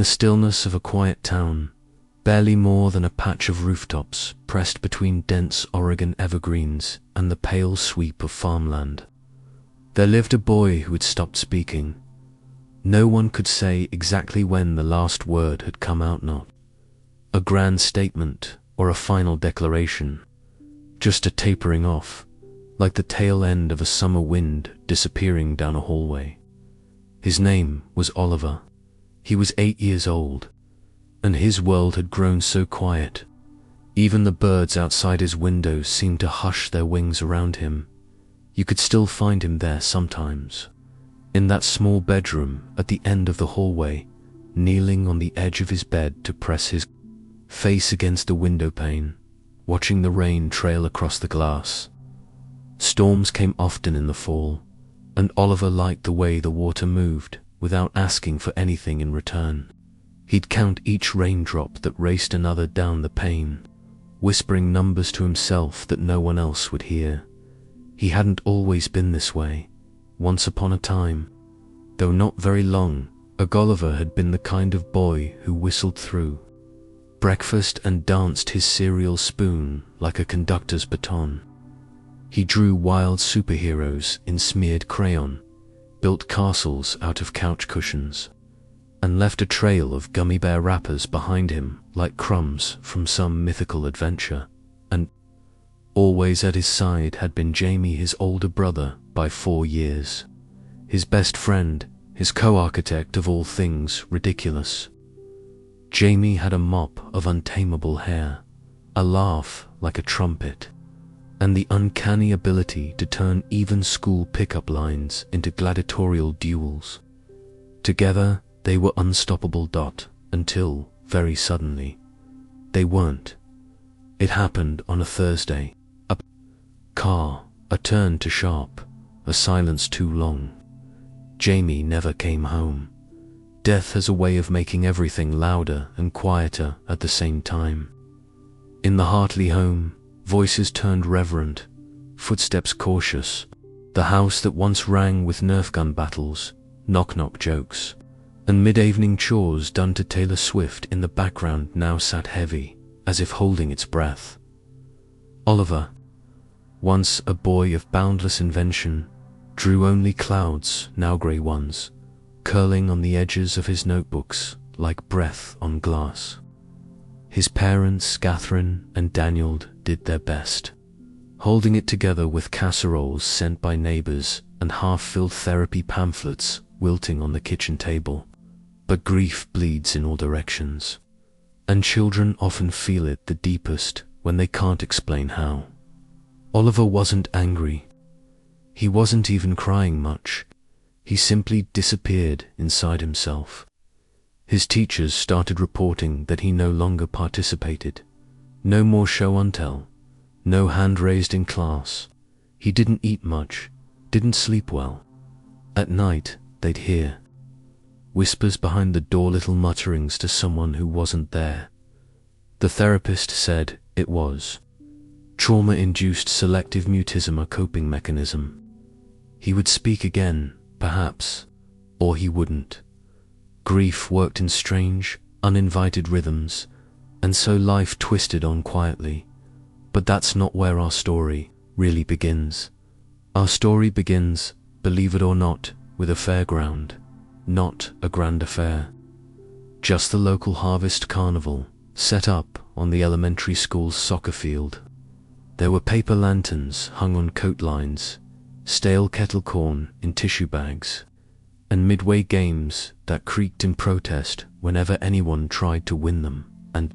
the stillness of a quiet town, barely more than a patch of rooftops pressed between dense Oregon evergreens and the pale sweep of farmland, there lived a boy who had stopped speaking. No one could say exactly when the last word had come out, not a grand statement or a final declaration, just a tapering off, like the tail end of a summer wind disappearing down a hallway. His name was Oliver. He was 8 years old, and his world had grown so quiet. Even the birds outside his windows seemed to hush their wings around him. You could still find him there sometimes, in that small bedroom at the end of the hallway, kneeling on the edge of his bed to press his face against the window pane, watching the rain trail across the glass. Storms came often in the fall, and Oliver liked the way the water moved without asking for anything in return. He'd count each raindrop that raced another down the pane, whispering numbers to himself that no one else would hear. He hadn't always been this way. Once upon a time, though not very long, Oliver had been the kind of boy who whistled through breakfast and danced his cereal spoon like a conductor's baton. He drew wild superheroes in smeared crayon, built castles out of couch cushions, and left a trail of gummy bear wrappers behind him like crumbs from some mythical adventure. And always at his side had been Jamie, his older brother by 4 years, his best friend, his co-architect of all things ridiculous. Jamie had a mop of untamable hair, a laugh like a trumpet, and the uncanny ability to turn even school pickup lines into gladiatorial duels. Together, they were unstoppable. Until, very suddenly, they weren't. It happened on a Thursday. A car, a turn too sharp, a silence too long. Jamie never came home. Death has a way of making everything louder and quieter at the same time. In the Hartley home, voices turned reverent, footsteps cautious. The house that once rang with Nerf gun battles, knock-knock jokes, and mid-evening chores done to Taylor Swift in the background now sat heavy, as if holding its breath. Oliver, once a boy of boundless invention, drew only clouds, now grey ones, curling on the edges of his notebooks like breath on glass. His parents, Catherine and Daniel, did their best, holding it together with casseroles sent by neighbors and half-filled therapy pamphlets wilting on the kitchen table. But grief bleeds in all directions, and children often feel it the deepest when they can't explain how. Oliver wasn't angry. He wasn't even crying much. He simply disappeared inside himself. His teachers started reporting that he no longer participated. No more show and tell. No hand raised in class. He didn't eat much, didn't sleep well. At night, they'd hear whispers behind the door, little mutterings to someone who wasn't there. The therapist said it was trauma-induced selective mutism, a coping mechanism. He would speak again, perhaps, or he wouldn't. Grief worked in strange, uninvited rhythms, and so life twisted on quietly. But that's not where our story really begins. Our story begins, believe it or not, with a fairground, not a grand affair. Just the local harvest carnival, set up on the elementary school's soccer field. There were paper lanterns hung on coat lines, stale kettle corn in tissue bags, and midway games that creaked in protest whenever anyone tried to win them. And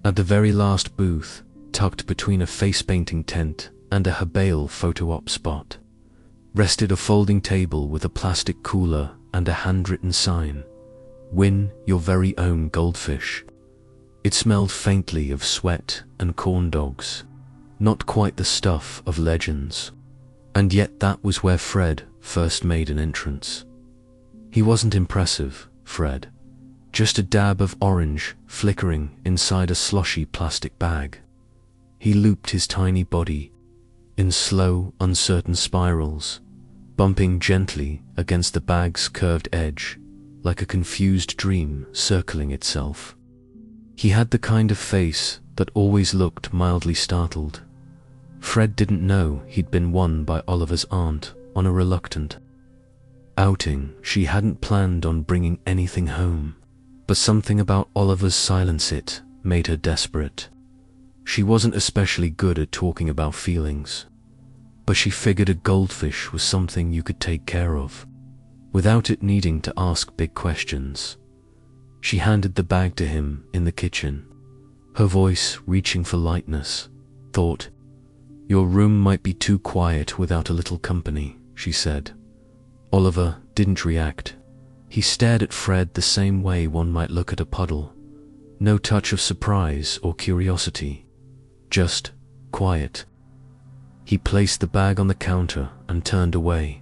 at the very last booth, tucked between a face-painting tent and a Hebale photo op spot, rested a folding table with a plastic cooler and a handwritten sign, "Win your very own goldfish." It smelled faintly of sweat and corn dogs, not quite the stuff of legends. And yet that was where Fred first made an entrance. He wasn't impressive, Fred, just a dab of orange flickering inside a sloshy plastic bag. He looped his tiny body in slow, uncertain spirals, bumping gently against the bag's curved edge, like a confused dream circling itself. He had the kind of face that always looked mildly startled. Fred didn't know he'd been won by Oliver's aunt on a reluctant outing. She hadn't planned on bringing anything home, but something about Oliver's silence made her desperate. She wasn't especially good at talking about feelings, but she figured a goldfish was something you could take care of, without it needing to ask big questions. She handed the bag to him in the kitchen, her voice reaching for lightness. "Thought your room might be too quiet without a little company," she said. Oliver didn't react. He stared at Fred the same way one might look at a puddle. No touch of surprise or curiosity, just quiet. He placed the bag on the counter and turned away.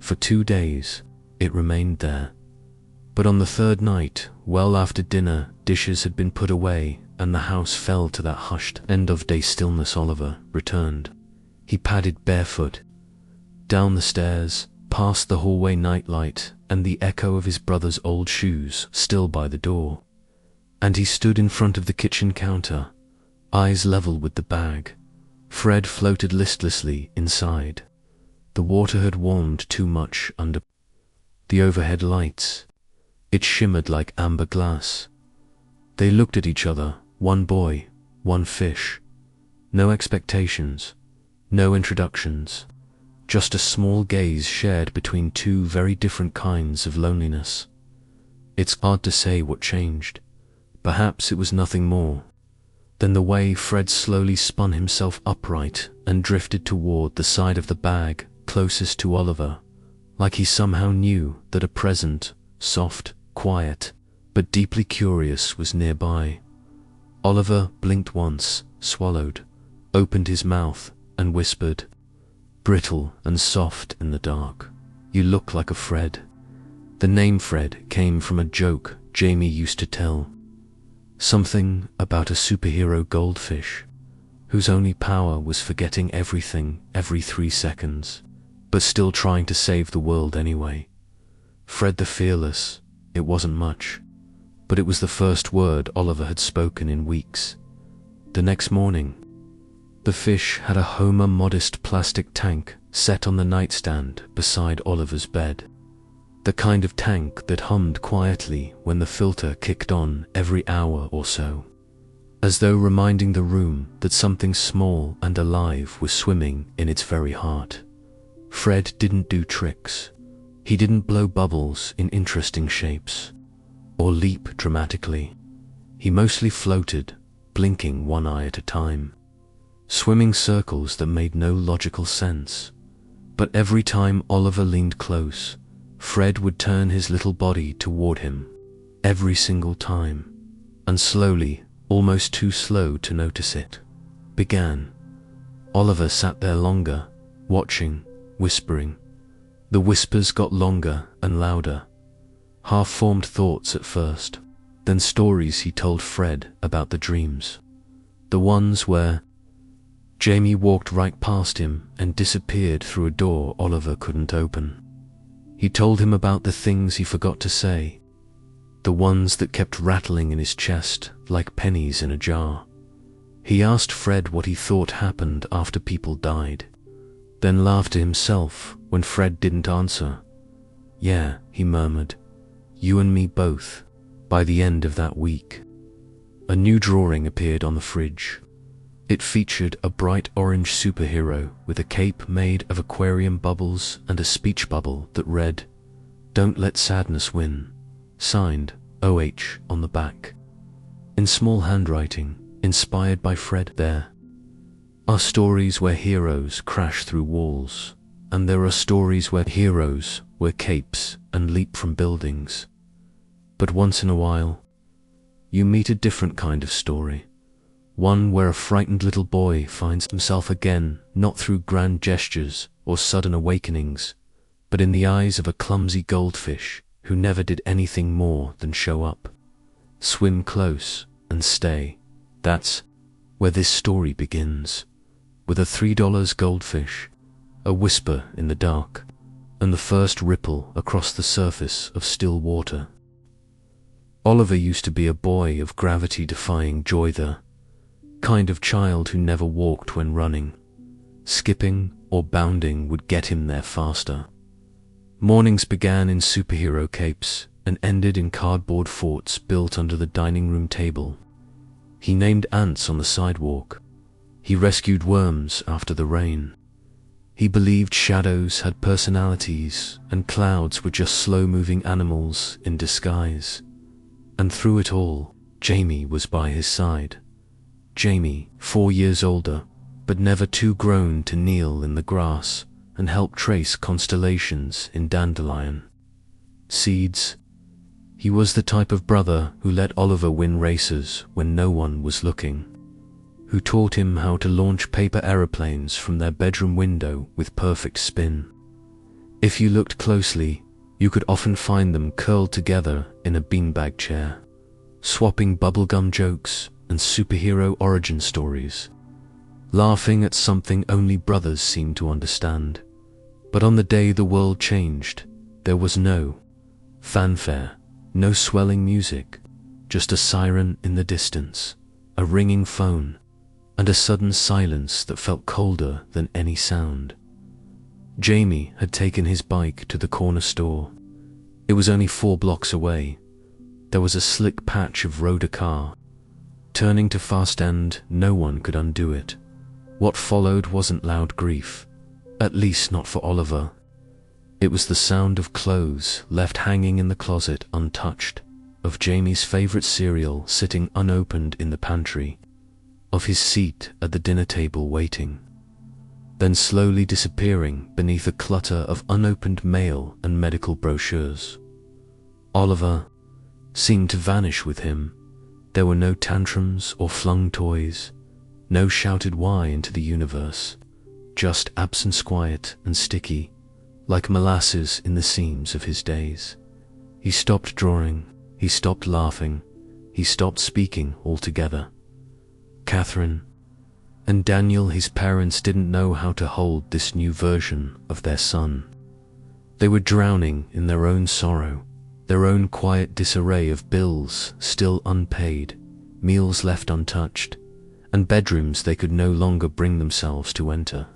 For 2 days, it remained there. But on the third night, well after dinner, dishes had been put away and the house fell to that hushed end-of-day stillness, Oliver returned. He padded barefoot down the stairs, past the hallway nightlight and the echo of his brother's old shoes still by the door. And he stood in front of the kitchen counter, eyes level with the bag. Fred floated listlessly inside. The water had warmed too much under the overhead lights. It shimmered like amber glass. They looked at each other, one boy, one fish. No expectations, no introductions, just a small gaze shared between two very different kinds of loneliness. It's hard to say what changed. Perhaps it was nothing more than the way Fred slowly spun himself upright and drifted toward the side of the bag closest to Oliver, like he somehow knew that a present, soft, quiet, but deeply curious was nearby. Oliver blinked once, swallowed, opened his mouth, and whispered, brittle and soft in the dark, "You look like a Fred." The name Fred came from a joke Jamie used to tell. Something about a superhero goldfish, whose only power was forgetting everything every 3 seconds, but still trying to save the world anyway. Fred the Fearless. It wasn't much, but it was the first word Oliver had spoken in weeks. The next morning, the fish had a Homer modest plastic tank set on the nightstand beside Oliver's bed. The kind of tank that hummed quietly when the filter kicked on every hour or so, as though reminding the room that something small and alive was swimming in its very heart. Fred didn't do tricks. He didn't blow bubbles in interesting shapes, or leap dramatically. He mostly floated, blinking one eye at a time, swimming circles that made no logical sense. But every time Oliver leaned close, Fred would turn his little body toward him, every single time, and slowly, almost too slow to notice it, began. Oliver sat there longer, watching, whispering. The whispers got longer and louder, half-formed thoughts at first, then stories he told Fred about the dreams. The ones where Jamie walked right past him and disappeared through a door Oliver couldn't open. He told him about the things he forgot to say, the ones that kept rattling in his chest like pennies in a jar. He asked Fred what he thought happened after people died, then laughed to himself when Fred didn't answer. "Yeah," he murmured, "you and me both." By the end of that week, a new drawing appeared on the fridge. It featured a bright orange superhero with a cape made of aquarium bubbles and a speech bubble that read, "Don't let sadness win," signed OH on the back. In small handwriting, inspired by Fred. There are stories where heroes crash through walls, and there are stories where heroes wear capes and leap from buildings. But once in a while, you meet a different kind of story. One where a frightened little boy finds himself again, not through grand gestures or sudden awakenings, but in the eyes of a clumsy goldfish who never did anything more than show up, swim close, and stay. That's where this story begins, with a $3 goldfish, a whisper in the dark, and the first ripple across the surface of still water. Oliver used to be a boy of gravity-defying joy, the kind of child who never walked when running. Skipping or bounding would get him there faster. Mornings began in superhero capes and ended in cardboard forts built under the dining room table. He named ants on the sidewalk. He rescued worms after the rain. He believed shadows had personalities and clouds were just slow-moving animals in disguise. And through it all, Jamie was by his side. Jamie, 4 years older, but never too grown to kneel in the grass and help trace constellations in dandelion seeds. He was the type of brother who let Oliver win races when no one was looking, who taught him how to launch paper aeroplanes from their bedroom window with perfect spin. If you looked closely, you could often find them curled together in a beanbag chair, swapping bubblegum jokes and superhero origin stories, laughing at something only brothers seemed to understand. But on the day the world changed, there was no fanfare, no swelling music, just a siren in the distance, a ringing phone, and a sudden silence that felt colder than any sound. Jamie had taken his bike to the corner store. It was only 4 blocks away. There was a slick patch of road a car. Turning to fast end, no one could undo it. What followed wasn't loud grief, at least not for Oliver. It was the sound of clothes left hanging in the closet untouched, of Jamie's favorite cereal sitting unopened in the pantry, of his seat at the dinner table waiting, then slowly disappearing beneath a clutter of unopened mail and medical brochures. Oliver seemed to vanish with him. There were no tantrums or flung toys, no shouted why into the universe, just absence, quiet and sticky, like molasses in the seams of his days. He stopped drawing, he stopped laughing, he stopped speaking altogether. Catherine and Daniel, his parents, didn't know how to hold this new version of their son. They were drowning in their own sorrow, their own quiet disarray of bills still unpaid, meals left untouched, and bedrooms they could no longer bring themselves to enter.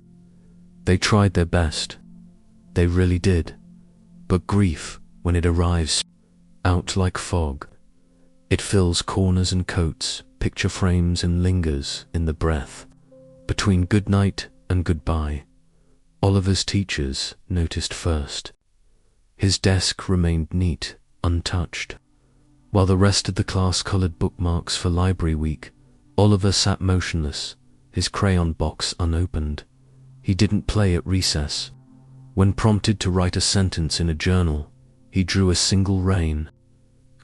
They tried their best. They really did. But grief, when it arrives, out like fog. It fills corners and coats, picture frames, and lingers in the breath. Between good night and goodbye, Oliver's teachers noticed first. His desk remained neat, untouched. While the rest of the class colored bookmarks for library week, Oliver sat motionless, his crayon box unopened. He didn't play at recess. When prompted to write a sentence in a journal, he drew a single rain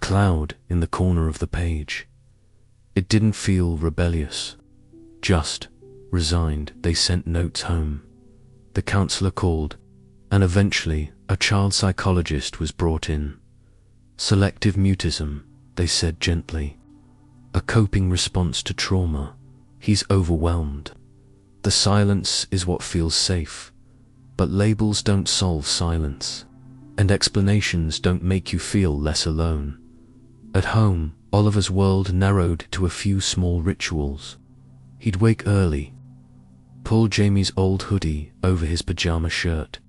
cloud in the corner of the page. It didn't feel rebellious, just resigned. They sent notes home. The counselor called, and eventually a child psychologist was brought in. Selective mutism, they said gently. A coping response to trauma. He's overwhelmed. The silence is what feels safe. But labels don't solve silence, and explanations don't make you feel less alone. At home, Oliver's world narrowed to a few small rituals. He'd wake early, pull Jamie's old hoodie over his pajama shirt,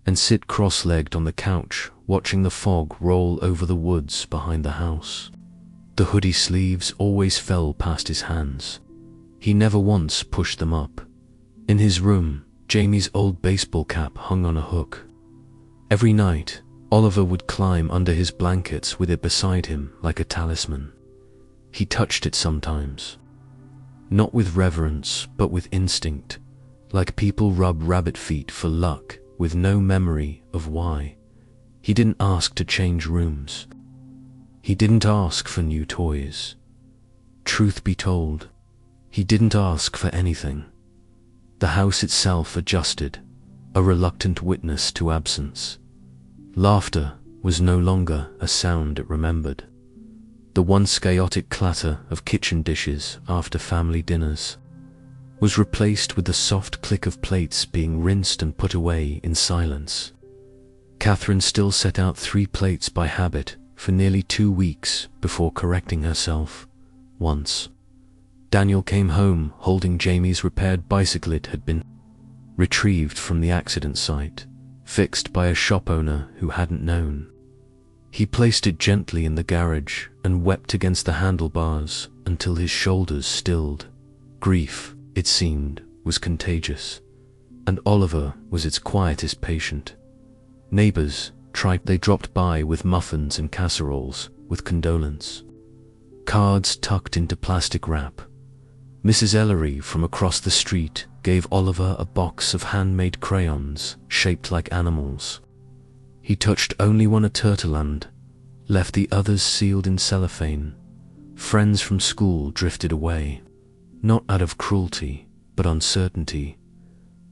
and sit cross-legged on the couch watching the fog roll over the woods behind the house. The hoodie sleeves always fell past his hands. He never once pushed them up. In his room, Jamie's old baseball cap hung on a hook. Every night, Oliver would climb under his blankets with it beside him like a talisman. He touched it sometimes, not with reverence but with instinct, like people rub rabbit feet for luck with no memory of why. He didn't ask to change rooms. He didn't ask for new toys. Truth be told, he didn't ask for anything. The house itself adjusted, a reluctant witness to absence. Laughter was no longer a sound it remembered. The once chaotic clatter of kitchen dishes after family dinners was replaced with the soft click of plates being rinsed and put away in silence. Catherine still set out 3 plates by habit for nearly 2 weeks before correcting herself. Once, Daniel came home holding Jamie's repaired bicycle. It had been retrieved from the accident site, fixed by a shop owner who hadn't known. He placed it gently in the garage and wept against the handlebars until his shoulders stilled. Grief, it seemed, was contagious, and Oliver was its quietest patient. Neighbors they dropped by with muffins and casseroles with condolence. Cards tucked into plastic wrap. Mrs. Ellery from across the street gave Oliver a box of handmade crayons shaped like animals. He touched only one at Turtleland, left the others sealed in cellophane. Friends from school drifted away, not out of cruelty, but uncertainty.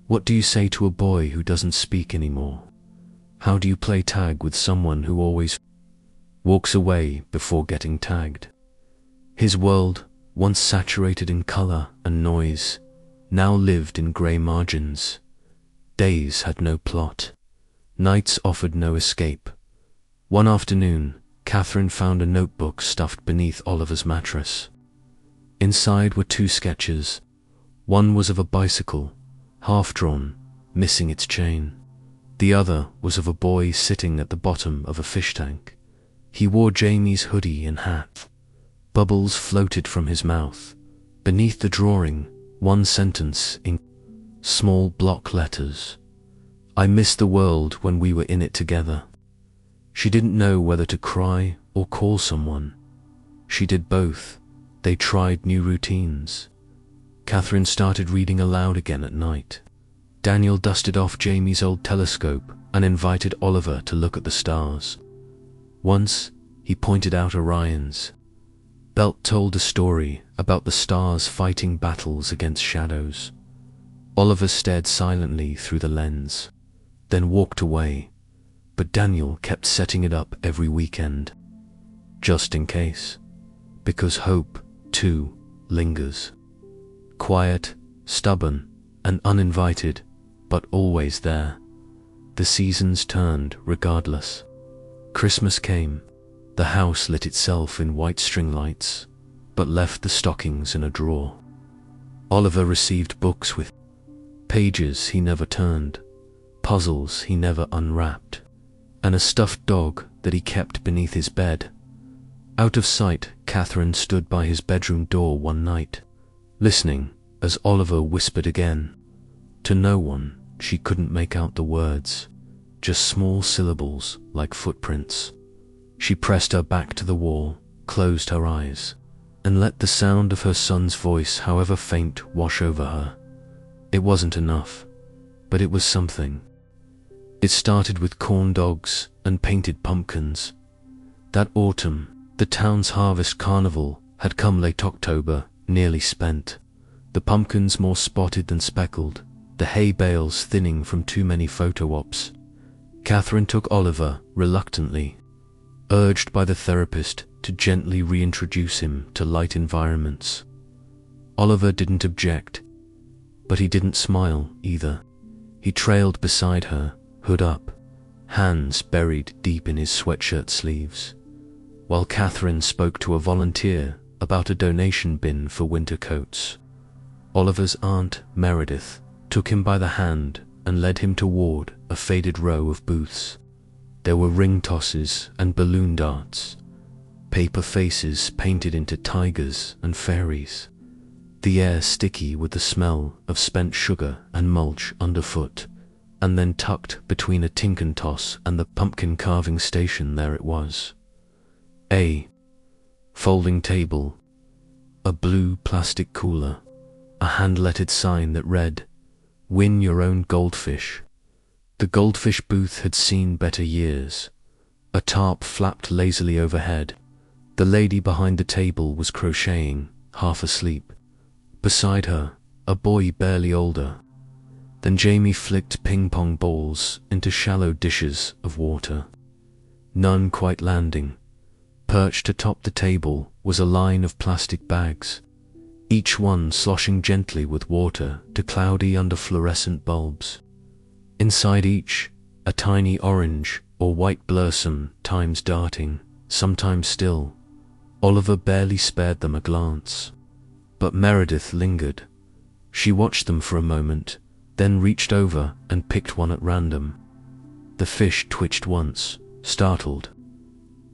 What do you say to a boy who doesn't speak anymore? How do you play tag with someone who always walks away before getting tagged? His world, once saturated in color and noise, now lived in gray margins. Days had no plot. Nights offered no escape. One afternoon, Catherine found a notebook stuffed beneath Oliver's mattress. Inside were 2 sketches. One was of a bicycle, half-drawn, missing its chain. The other was of a boy sitting at the bottom of a fish tank. He wore Jamie's hoodie and hat. Bubbles floated from his mouth. Beneath the drawing, one sentence in small block letters. I miss the world when we were in it together. She didn't know whether to cry or call someone. She did both. They tried new routines. Catherine started reading aloud again at night. Daniel dusted off Jamie's old telescope and invited Oliver to look at the stars. Once, he pointed out Orion's belt, told a story about the stars fighting battles against shadows. Oliver stared silently through the lens, then walked away, but Daniel kept setting it up every weekend, just in case, because hope, too, lingers. Quiet, stubborn, and uninvited, but always there. The seasons turned regardless. Christmas came. The house lit itself in white string lights, but left the stockings in a drawer. Oliver received books with pages he never turned, puzzles he never unwrapped, and a stuffed dog that he kept beneath his bed. Out of sight, Catherine stood by his bedroom door one night, listening as Oliver whispered again. To no one, she couldn't make out the words, just small syllables like footprints. She pressed her back to the wall, closed her eyes, and let the sound of her son's voice, however faint, wash over her. It wasn't enough, but it was something. It started with corn dogs and painted pumpkins. That autumn, the town's harvest carnival had come late October, nearly spent. The pumpkins more spotted than speckled, the hay bales thinning from too many photo ops. Catherine took Oliver reluctantly, urged by the therapist to gently reintroduce him to light environments. Oliver didn't object, but he didn't smile either. He trailed beside her, hood up, hands buried deep in his sweatshirt sleeves, while Catherine spoke to a volunteer about a donation bin for winter coats. Oliver's aunt, Meredith, took him by the hand and led him toward a faded row of booths. There were ring tosses and balloon darts, paper faces painted into tigers and fairies, the air sticky with the smell of spent sugar and mulch underfoot, and then tucked between a tink and toss and the pumpkin carving station there it was. A folding table, a blue plastic cooler, a hand-lettered sign that read, "Win your own goldfish." The goldfish booth had seen better years. A tarp flapped lazily overhead. The lady behind the table was crocheting, half asleep. Beside her, a boy barely older. Then Jamie flicked ping-pong balls into shallow dishes of water, none quite landing. Perched atop the table was a line of plastic bags, each one sloshing gently with water to cloudy under fluorescent bulbs. Inside each, a tiny orange, or white blur, sometimes darting, sometimes still. Oliver barely spared them a glance. But Meredith lingered. She watched them for a moment, then reached over and picked one at random. The fish twitched once, startled.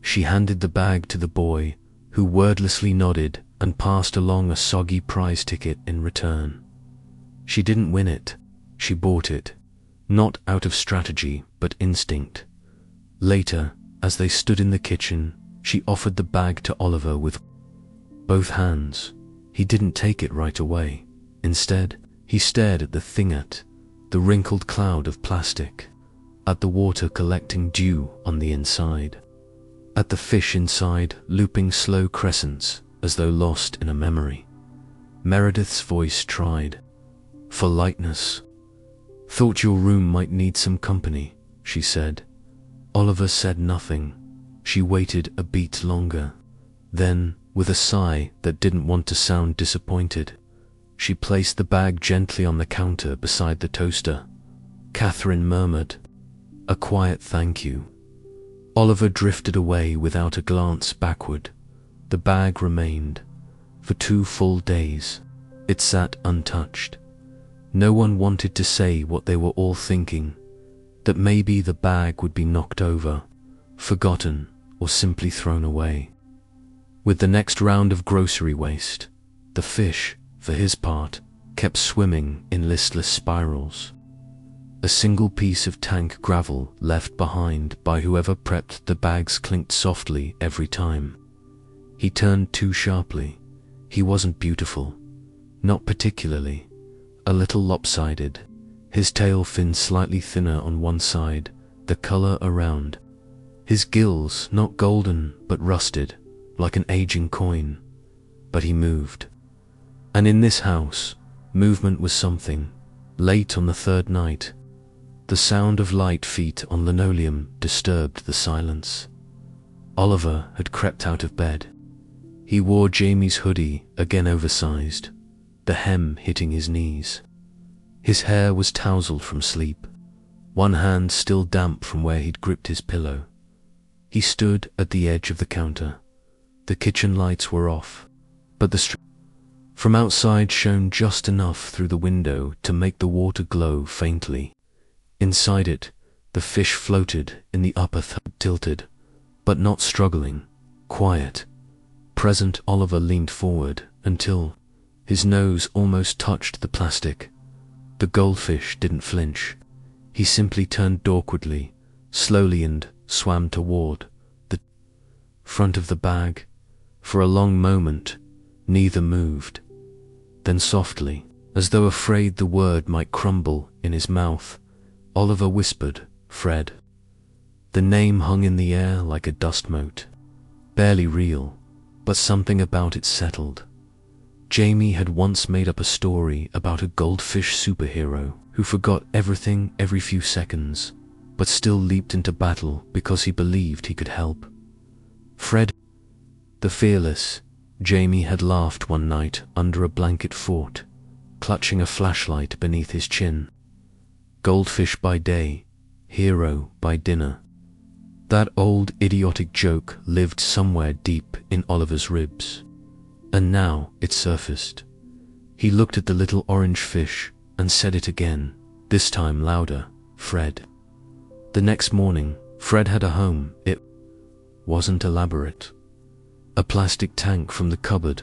She handed the bag to the boy, who wordlessly nodded and passed along a soggy prize ticket in return. She didn't win it, she bought it, not out of strategy but instinct. Later, as they stood in the kitchen, she offered the bag to Oliver with both hands. He didn't take it right away. Instead, he stared at the wrinkled cloud of plastic, at the water collecting dew on the inside, at the fish inside looping slow crescents as though lost in a memory. Meredith's voice tried for lightness. "Thought your room might need some company," she said. Oliver said nothing. She waited a beat longer. Then, with a sigh that didn't want to sound disappointed, she placed the bag gently on the counter beside the toaster. Catherine murmured a quiet thank you. Oliver drifted away without a glance backward. The bag remained. For 2 full days, it sat untouched. No one wanted to say what they were all thinking, that maybe the bag would be knocked over, forgotten, or simply thrown away. With the next round of grocery waste, the fish, for his part, kept swimming in listless spirals. A single piece of tank gravel left behind by whoever prepped the bags clinked softly every time. He turned too sharply. He wasn't beautiful. Not particularly. A little lopsided. His tail fin slightly thinner on one side, the color around. His gills not golden but rusted, like an aging coin. But he moved. And in this house, movement was something. Late on the 3rd night, the sound of light feet on linoleum disturbed the silence. Oliver had crept out of bed. He wore Jamie's hoodie, again oversized, the hem hitting his knees. His hair was tousled from sleep, one hand still damp from where he'd gripped his pillow. He stood at the edge of the counter. The kitchen lights were off, but the street from outside shone just enough through the window to make the water glow faintly. Inside it, the fish floated in the upper tilted, but not struggling, quiet. Present. Oliver leaned forward until his nose almost touched the plastic. The goldfish didn't flinch. He simply turned awkwardly, slowly, and swam toward the front of the bag. For a long moment, neither moved. Then softly, as though afraid the word might crumble in his mouth, Oliver whispered, "Fred." The name hung in the air like a dust mote. Barely real, but something about it settled. Jamie had once made up a story about a goldfish superhero who forgot everything every few seconds, but still leaped into battle because he believed he could help. Fred, the fearless, Jamie had laughed one night under a blanket fort, clutching a flashlight beneath his chin. Goldfish by day, hero by dinner. That old idiotic joke lived somewhere deep in Oliver's ribs. And now it surfaced. He looked at the little orange fish and said it again, this time louder, "Fred." The next morning, Fred had a home. It wasn't elaborate. A plastic tank from the cupboard,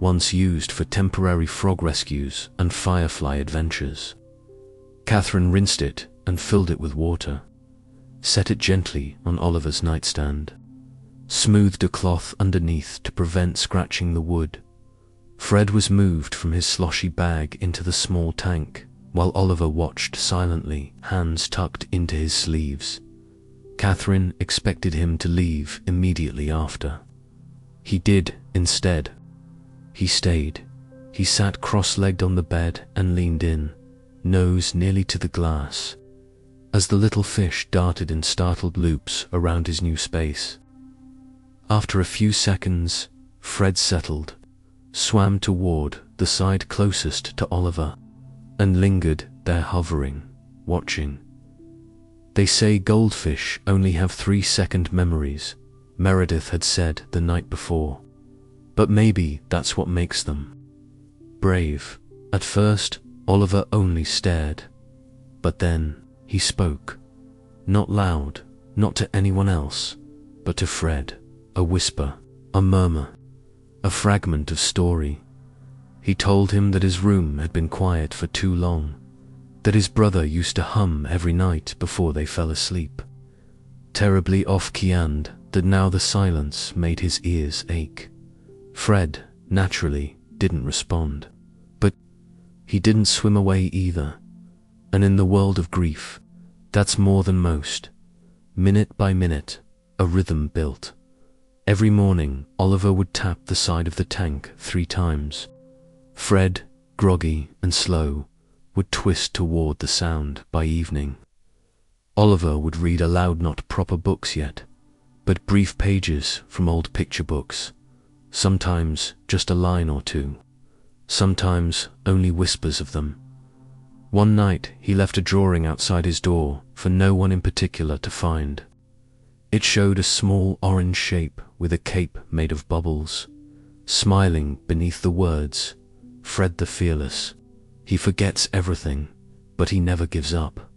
once used for temporary frog rescues and firefly adventures. Catherine rinsed it and filled it with water, set it gently on Oliver's nightstand, smoothed a cloth underneath to prevent scratching the wood. Fred was moved from his sloshy bag into the small tank, while Oliver watched silently, hands tucked into his sleeves. Catherine expected him to leave immediately after. He did instead. He stayed. He sat cross-legged on the bed and leaned in, nose nearly to the glass, as the little fish darted in startled loops around his new space. After a few seconds, Fred settled, swam toward the side closest to Oliver, and lingered there hovering, watching. They say goldfish only have 3-second memories, Meredith had said the night before. But maybe that's what makes them brave. At first, Oliver only stared. But then, he spoke. Not loud, not to anyone else, but to Fred. A whisper, a murmur, a fragment of story. He told him that his room had been quiet for too long, that his brother used to hum every night before they fell asleep, terribly off-key, and that now the silence made his ears ache. Fred, naturally, didn't respond. But he didn't swim away either. And in the world of grief, that's more than most. Minute by minute, a rhythm built. Every morning, Oliver would tap the side of the tank 3 times. Fred, groggy and slow, would twist toward the sound by evening. Oliver would read aloud, not proper books yet, but brief pages from old picture books. Sometimes just a line or two. Sometimes only whispers of them. One night he left a drawing outside his door for no one in particular to find. It showed a small orange shape with a cape made of bubbles, smiling beneath the words, "Fred the Fearless. He forgets everything, but he never gives up."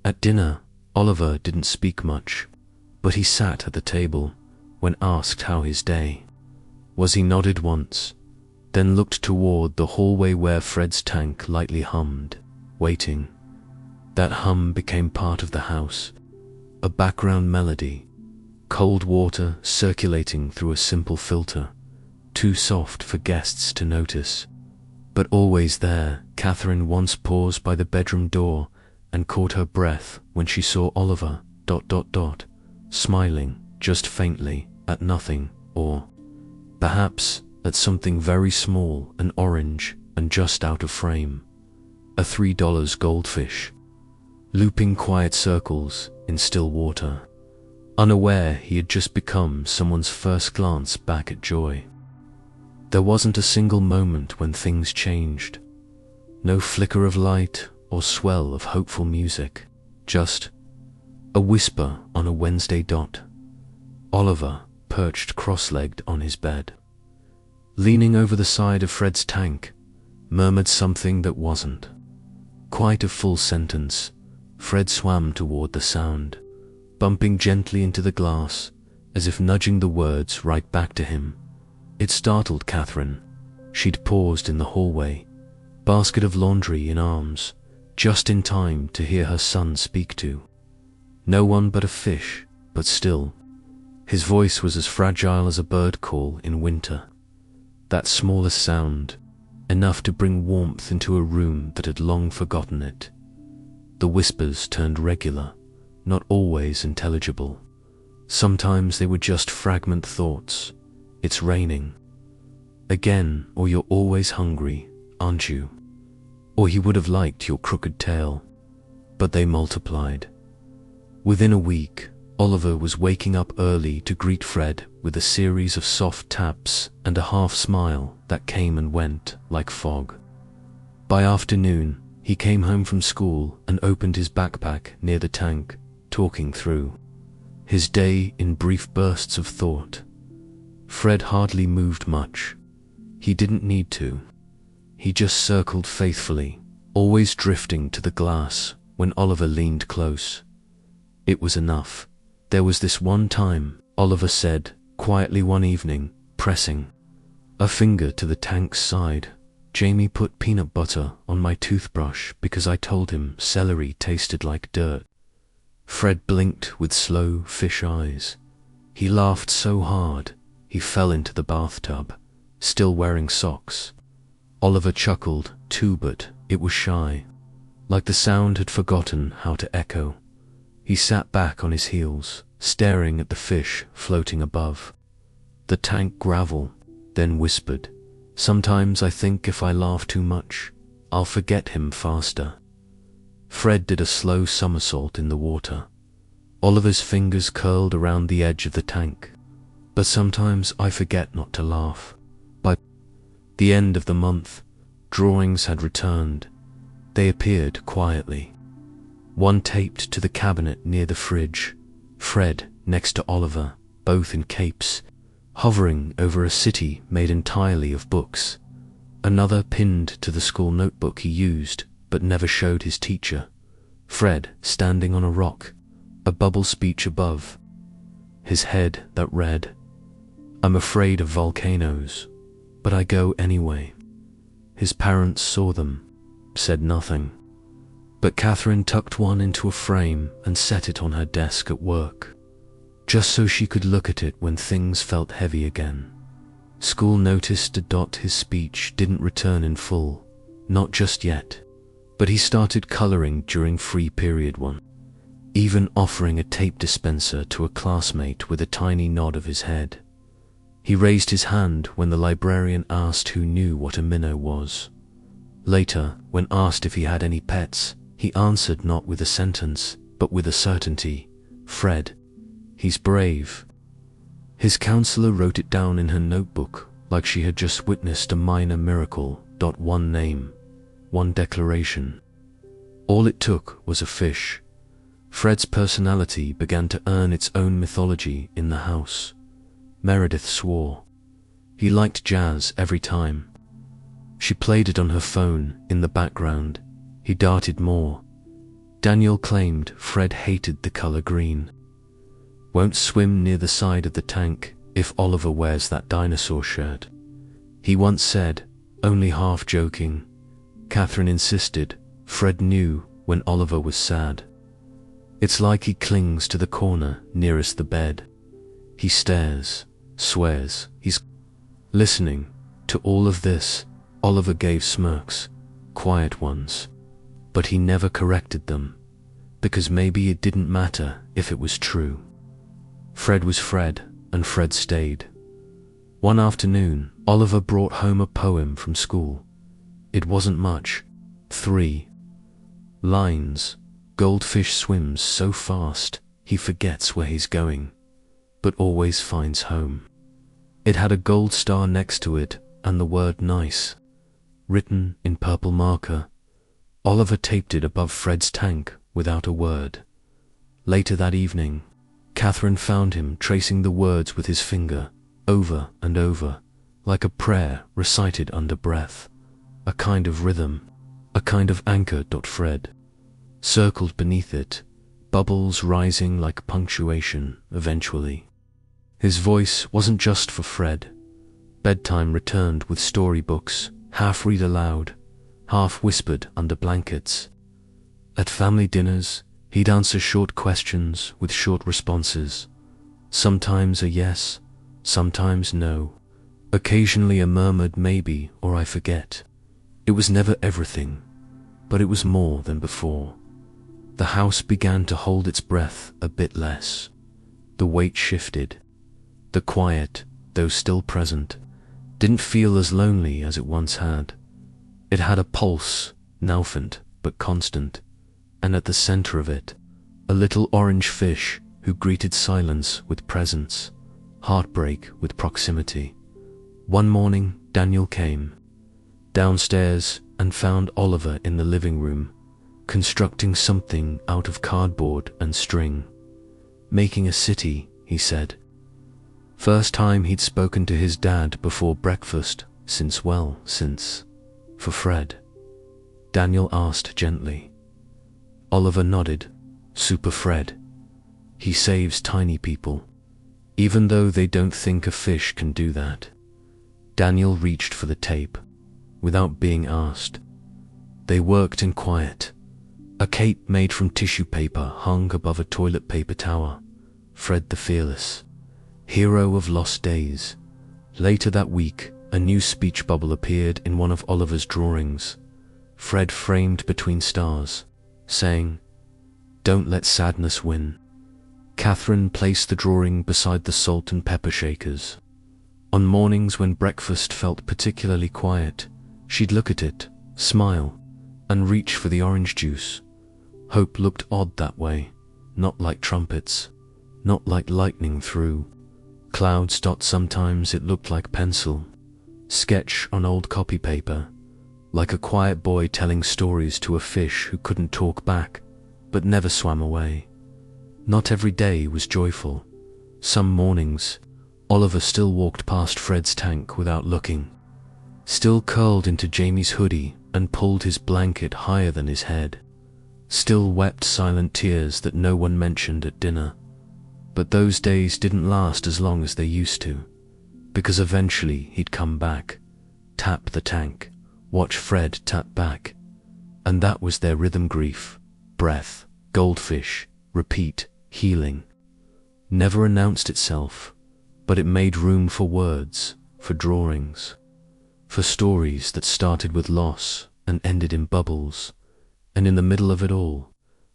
At dinner, Oliver didn't speak much, but he sat at the table when asked how his day was. He nodded once, then looked toward the hallway where Fred's tank lightly hummed, waiting. That hum became part of the house, a background melody, cold water circulating through a simple filter, too soft for guests to notice, but always there. Catherine once paused by the bedroom door and caught her breath when she saw Oliver, smiling, just faintly, at nothing, or perhaps at something very small and orange and just out of frame. A $3 goldfish, looping quiet circles in still water, unaware he had just become someone's first glance back at joy. There wasn't a single moment when things changed. No flicker of light or swell of hopeful music, just a whisper on a Wednesday dot. Oliver perched cross-legged on his bed, leaning over the side of Fred's tank, murmured something that wasn't quite a full sentence. Fred swam toward the sound, bumping gently into the glass, as if nudging the words right back to him. It startled Catherine. She'd paused in the hallway, basket of laundry in arms, just in time to hear her son speak to no one but a fish, but still, his voice was as fragile as a bird call in winter. That smallest sound, enough to bring warmth into a room that had long forgotten it. The whispers turned regular, not always intelligible. Sometimes they were just fragment thoughts. "It's raining again," or "You're always hungry, aren't you?" or "He would have liked your crooked tail." But they multiplied. Within a week, Oliver was waking up early to greet Fred with a series of soft taps and a half smile that came and went like fog. By afternoon, he came home from school and opened his backpack near the tank, talking through his day in brief bursts of thought. Fred hardly moved much. He didn't need to. He just circled faithfully, always drifting to the glass when Oliver leaned close. It was enough. There was this one time, Oliver said, quietly one evening, pressing a finger to the tank's side, "Jamie put peanut butter on my toothbrush because I told him celery tasted like dirt." Fred blinked with slow fish eyes. He laughed so hard, he fell into the bathtub, still wearing socks. Oliver chuckled too, but it was shy, like the sound had forgotten how to echo. He sat back on his heels, staring at the fish floating above the tank gravel, then whispered, "Sometimes I think if I laugh too much, I'll forget him faster." Fred did a slow somersault in the water. Oliver's fingers curled around the edge of the tank. "But sometimes I forget not to laugh." By the end of the month, drawings had returned. They appeared quietly. one taped to the cabinet near the fridge, Fred next to Oliver, both in capes, hovering over a city made entirely of books. Another pinned to the school notebook he used but never showed his teacher, Fred standing on a rock, a bubble speech above. His head that read, "I'm afraid of volcanoes, but I go anyway." His parents saw them, said nothing, but Catherine tucked one into a frame and set it on her desk at work, just so she could look at it when things felt heavy again. School noticed his speech didn't return in full, not just yet, but he started coloring during free period one, even offering a tape dispenser to a classmate with a tiny nod of his head. He raised his hand when the librarian asked who knew what a minnow was. Later, when asked if he had any pets, he answered not with a sentence, but with a certainty, "Fred. He's brave." His counselor wrote it down in her notebook like she had just witnessed a minor miracle. One name, one declaration. All it took was a fish. Fred's personality began to earn its own mythology in the house. Meredith swore. He liked jazz every time. She played it on her phone in the background. He darted more. Daniel claimed Fred hated the color green. Won't swim near the side of the tank if Oliver wears that dinosaur shirt. He once said, only half joking. Catherine insisted Fred knew when Oliver was sad. It's like he clings to the corner nearest the bed. He stares, swears, he's listening. To all of this, Oliver gave smirks, quiet ones, but he never corrected them, because maybe it didn't matter if it was true. Fred was Fred, and Fred stayed. One afternoon, Oliver brought home a poem from school. It wasn't much, 3 lines. Goldfish swims so fast, he forgets where he's going, but always finds home. It had a gold star next to it and the word nice, written in purple marker. Oliver taped it above Fred's tank without a word. Later that evening, Catherine found him tracing the words with his finger, over and over, like a prayer recited under breath, a kind of rhythm, a kind of anchor. Fred circled beneath it, bubbles rising like punctuation eventually. His voice wasn't just for Fred. Bedtime returned with storybooks, half read aloud, half whispered under blankets. At family dinners, he'd answer short questions with short responses. Sometimes a yes, sometimes no, occasionally a murmured maybe or I forget. It was never everything, but it was more than before. The house began to hold its breath a bit less. The weight shifted. The quiet, though still present, didn't feel as lonely as it once had. It had a pulse, naufent but constant, and at the center of it, a little orange fish who greeted silence with presence, heartbreak with proximity. One morning, Daniel came downstairs and found Oliver in the living room, constructing something out of cardboard and string. Making a city, he said. First time he'd spoken to his dad before breakfast since. For Fred? Daniel asked gently. Oliver nodded. Super Fred. He saves tiny people, even though they don't think a fish can do that. Daniel reached for the tape, without being asked. They worked in quiet. A cape made from tissue paper hung above a toilet paper tower. Fred the Fearless, hero of lost days. Later that week, a new speech bubble appeared in one of Oliver's drawings. Fred framed between stars, saying, "Don't let sadness win." Catherine placed the drawing beside the salt and pepper shakers. On mornings when breakfast felt particularly quiet, she'd look at it, smile, and reach for the orange juice. Hope looked odd that way, not like trumpets, not like lightning through clouds. Sometimes it looked like pencil, sketch on old copy paper, like a quiet boy telling stories to a fish who couldn't talk back. but never swam away. Not every day was joyful. Some mornings, Oliver still walked past Fred's tank without looking, still curled into Jamie's hoodie and pulled his blanket higher than his head, still wept silent tears that no one mentioned at dinner. But those days didn't last as long as they used to, because eventually he'd come back, tap the tank, watch Fred tap back, and that was their rhythm: grief, breath, goldfish, repeat, healing. Never announced itself, but it made room for words, for drawings, for stories that started with loss and ended in bubbles, and in the middle of it all,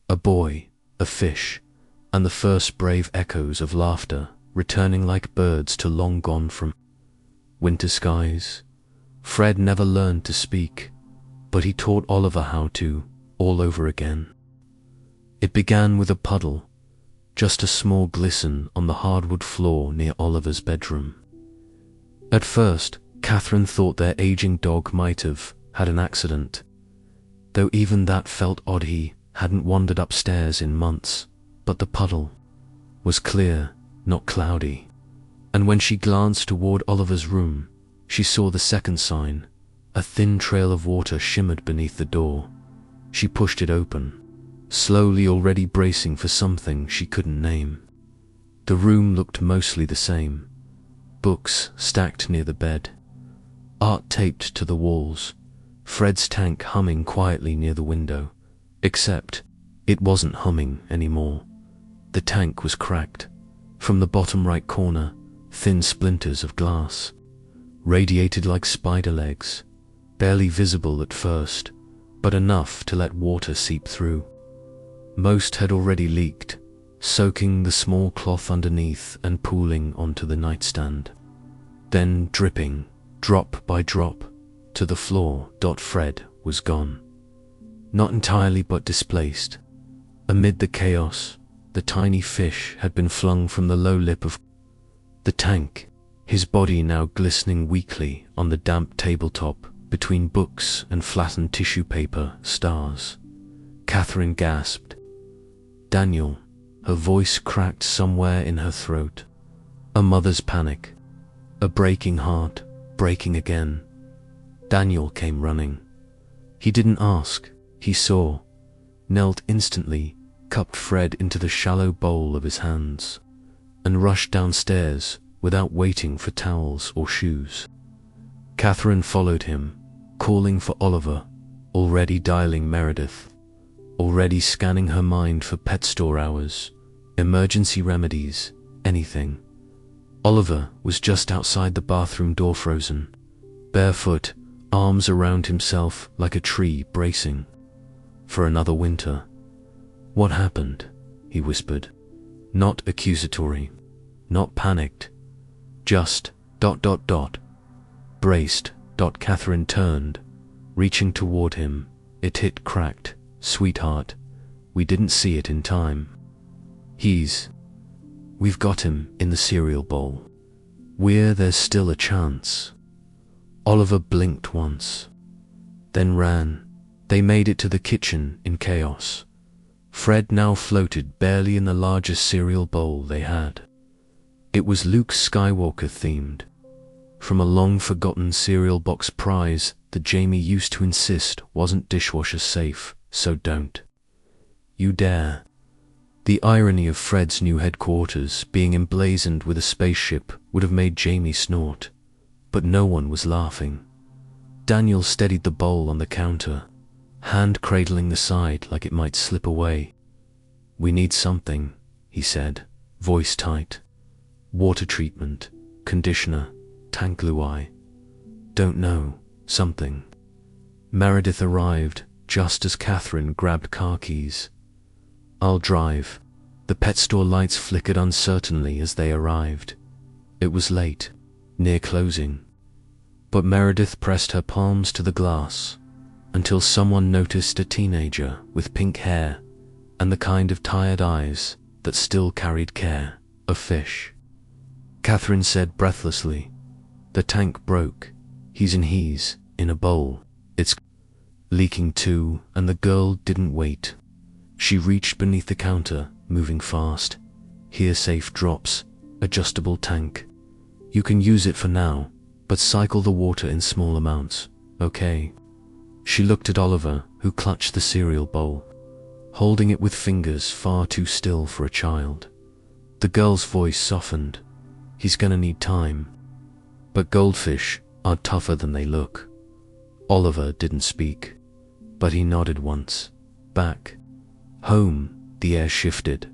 a boy, a fish, and the first brave echoes of laughter returning like birds to long gone from winter skies. Fred never learned to speak, but he taught Oliver how to, all over again. It began with a puddle, just a small glisten on the hardwood floor near Oliver's bedroom. At first, Catherine thought their aging dog might have had an accident, though even that felt odd. He hadn't wandered upstairs in months. But the puddle was clear, not cloudy, and when she glanced toward Oliver's room, she saw the second sign. A thin trail of water shimmered beneath the door. She pushed it open, slowly, already bracing for something she couldn't name. The room looked mostly the same. Books stacked near the bed, art taped to the walls, Fred's tank humming quietly near the window, except it wasn't humming anymore. The tank was cracked. From the bottom right corner, thin splinters of glass radiated like spider legs, barely visible at first, but enough to let water seep through. Most had already leaked, soaking the small cloth underneath and pooling onto the nightstand, then dripping, drop by drop, to the floor. Fred was gone. Not entirely, but displaced. Amid the chaos, the tiny fish had been flung from the low lip of the tank, his body now glistening weakly on the damp tabletop between books and flattened tissue paper stars. Catherine gasped. Daniel, her voice cracked somewhere in her throat. A mother's panic, a breaking heart, breaking again. Daniel came running. He didn't ask, he saw, knelt instantly, cupped Fred into the shallow bowl of his hands, and rushed downstairs without waiting for towels or shoes. Catherine followed him, calling for Oliver, already dialing Meredith, already scanning her mind for pet store hours, emergency remedies, anything. Oliver was just outside the bathroom door, frozen, barefoot, arms around himself like a tree bracing for another winter. What happened? He whispered. Not accusatory, not panicked, just ... Braced. Catherine turned, reaching toward him. It hit cracked. Sweetheart, we didn't see it in time. We've got him in the cereal bowl. There's still a chance. Oliver blinked once, then ran. They made it to the kitchen in chaos. Fred now floated barely in the largest cereal bowl they had. It was Luke Skywalker themed, from a long-forgotten cereal box prize that Jamie used to insist wasn't dishwasher safe, so don't you dare. The irony of Fred's new headquarters being emblazoned with a spaceship would have made Jamie snort, but no one was laughing. Daniel steadied the bowl on the counter, hand cradling the side like it might slip away. We need something, he said, voice tight. Water treatment, conditioner, tank glue. I don't know, something. Meredith arrived just as Catherine grabbed car keys. I'll drive. The pet store lights flickered uncertainly as they arrived. It was late, near closing, but Meredith pressed her palms to the glass until someone noticed a teenager with pink hair and the kind of tired eyes that still carried care. A fish. Catherine said breathlessly, the tank broke. He's in a bowl. It's leaking too, and the girl didn't wait. She reached beneath the counter, moving fast. Here, safe drops, adjustable tank. You can use it for now, but cycle the water in small amounts, okay? She looked at Oliver, who clutched the cereal bowl, holding it with fingers far too still for a child. The girl's voice softened. He's gonna need time. But goldfish are tougher than they look. Oliver didn't speak, but he nodded once. Back home, the air shifted.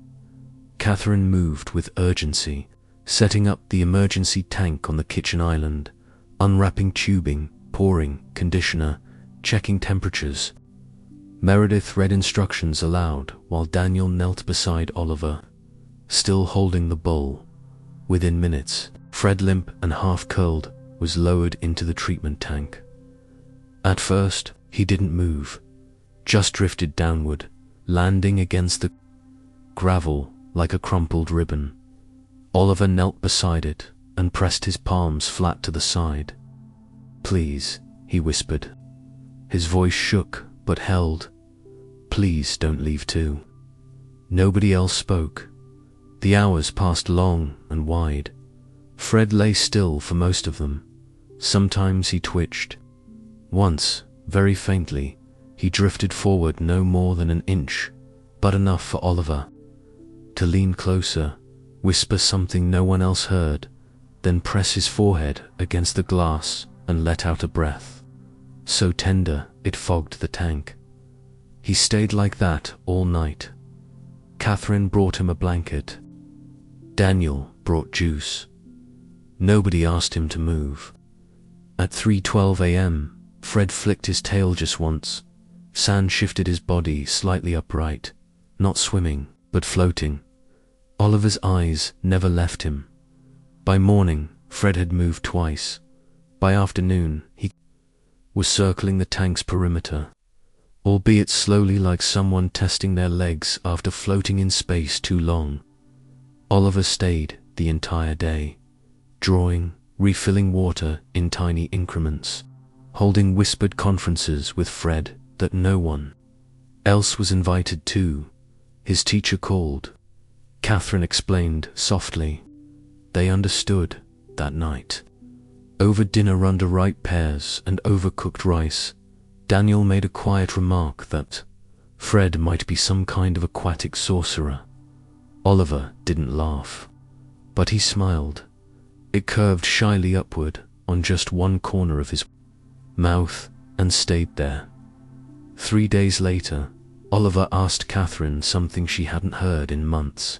Catherine moved with urgency, setting up the emergency tank on the kitchen island, unwrapping tubing, pouring conditioner, checking temperatures. Meredith read instructions aloud while Daniel knelt beside Oliver, still holding the bowl. Within minutes, Fred, limp and half-curled, was lowered into the treatment tank. At first, he didn't move, just drifted downward, landing against the gravel like a crumpled ribbon. Oliver knelt beside it and pressed his palms flat to the side. "Please," he whispered. His voice shook but held. "Please don't leave too." Nobody else spoke. The hours passed long and wide. Fred lay still for most of them. Sometimes he twitched. Once, very faintly, he drifted forward no more than an inch, but enough for Oliver to lean closer, whisper something no one else heard, then press his forehead against the glass and let out a breath, so tender it fogged the tank. He stayed like that all night. Catherine brought him a blanket. Daniel brought juice. Nobody asked him to move. At 3:12 a.m., Fred flicked his tail just once. Sand shifted his body slightly upright, not swimming, but floating. Oliver's eyes never left him. By morning, Fred had moved twice. By afternoon, he was circling the tank's perimeter, albeit slowly, like someone testing their legs after floating in space too long. Oliver stayed the entire day, drawing, refilling water in tiny increments, holding whispered conferences with Fred that no one else was invited to. His teacher called. Catherine explained softly. They understood that night. Over dinner under ripe pears and overcooked rice, Daniel made a quiet remark that Fred might be some kind of aquatic sorcerer. Oliver didn't laugh, but he smiled. It curved shyly upward on just one corner of his mouth and stayed there. 3 days later, Oliver asked Catherine something she hadn't heard in months.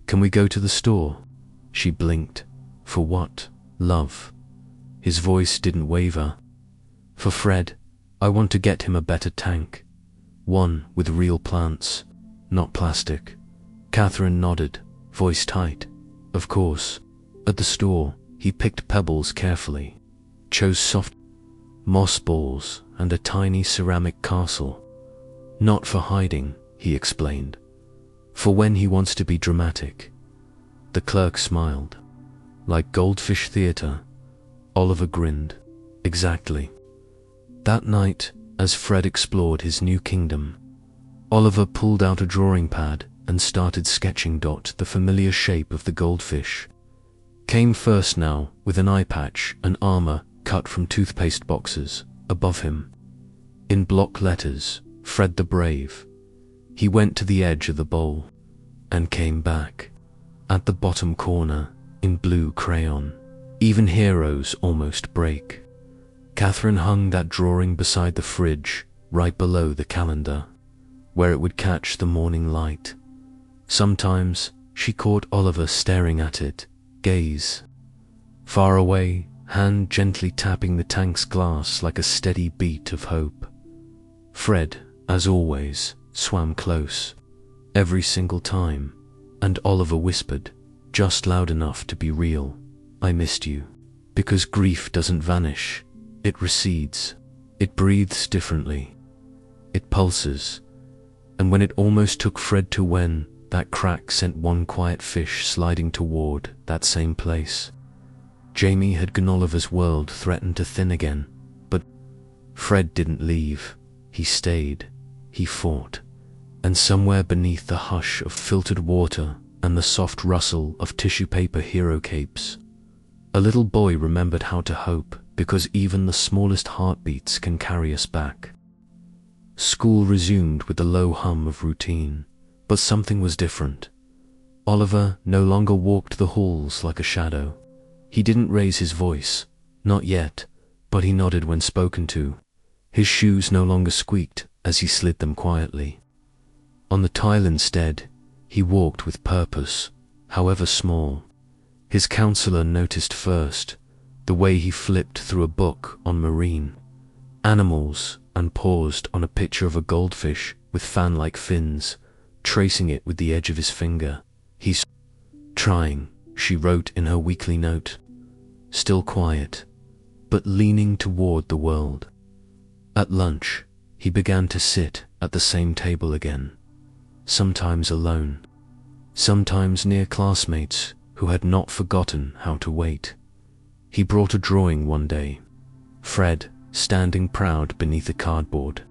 "Can we go to the store?" She blinked. "For what, love?" His voice didn't waver. "For Fred. I want to get him a better tank. One with real plants, not plastic." Catherine nodded, voice tight. "Of course." At the store, he picked pebbles carefully, chose soft moss balls and a tiny ceramic castle. "Not for hiding," he explained. "For when he wants to be dramatic." The clerk smiled. "Like Goldfish Theatre?" Oliver grinned. "Exactly." That night, as Fred explored his new kingdom, Oliver pulled out a drawing pad and started sketching. The familiar shape of the goldfish came first now, with an eye patch and armor cut from toothpaste boxes above him. In block letters, Fred the Brave. He went to the edge of the bowl and came back. At the bottom corner, in blue crayon, "Even heroes almost break." Catherine hung that drawing beside the fridge, right below the calendar, where it would catch the morning light. Sometimes she caught Oliver staring at it, gaze far away, hand gently tapping the tank's glass like a steady beat of hope. Fred, as always, swam close, every single time, and Oliver whispered, just loud enough to be real, "I missed you." Because grief doesn't vanish, it recedes. It breathes differently. It pulses. And when it almost took Fred to when, that crack sent one quiet fish sliding toward that same place. Jamie had gone. Oliver's world threatened to thin again, but Fred didn't leave. He stayed. He fought. And somewhere beneath the hush of filtered water and the soft rustle of tissue paper hero capes, a little boy remembered how to hope, because even the smallest heartbeats can carry us back. School resumed with the low hum of routine, but something was different. Oliver no longer walked the halls like a shadow. He didn't raise his voice, not yet, but he nodded when spoken to. His shoes no longer squeaked as he slid them quietly. On the tile instead, he walked with purpose, however small. His counselor noticed first the way he flipped through a book on marine animals and paused on a picture of a goldfish with fan-like fins, tracing it with the edge of his finger. "He's trying," she wrote in her weekly note. Still quiet, but leaning toward the world. At lunch, he began to sit at the same table again, sometimes alone, sometimes near classmates who had not forgotten how to wait. He brought a drawing one day. Fred, standing proud beneath a cardboard,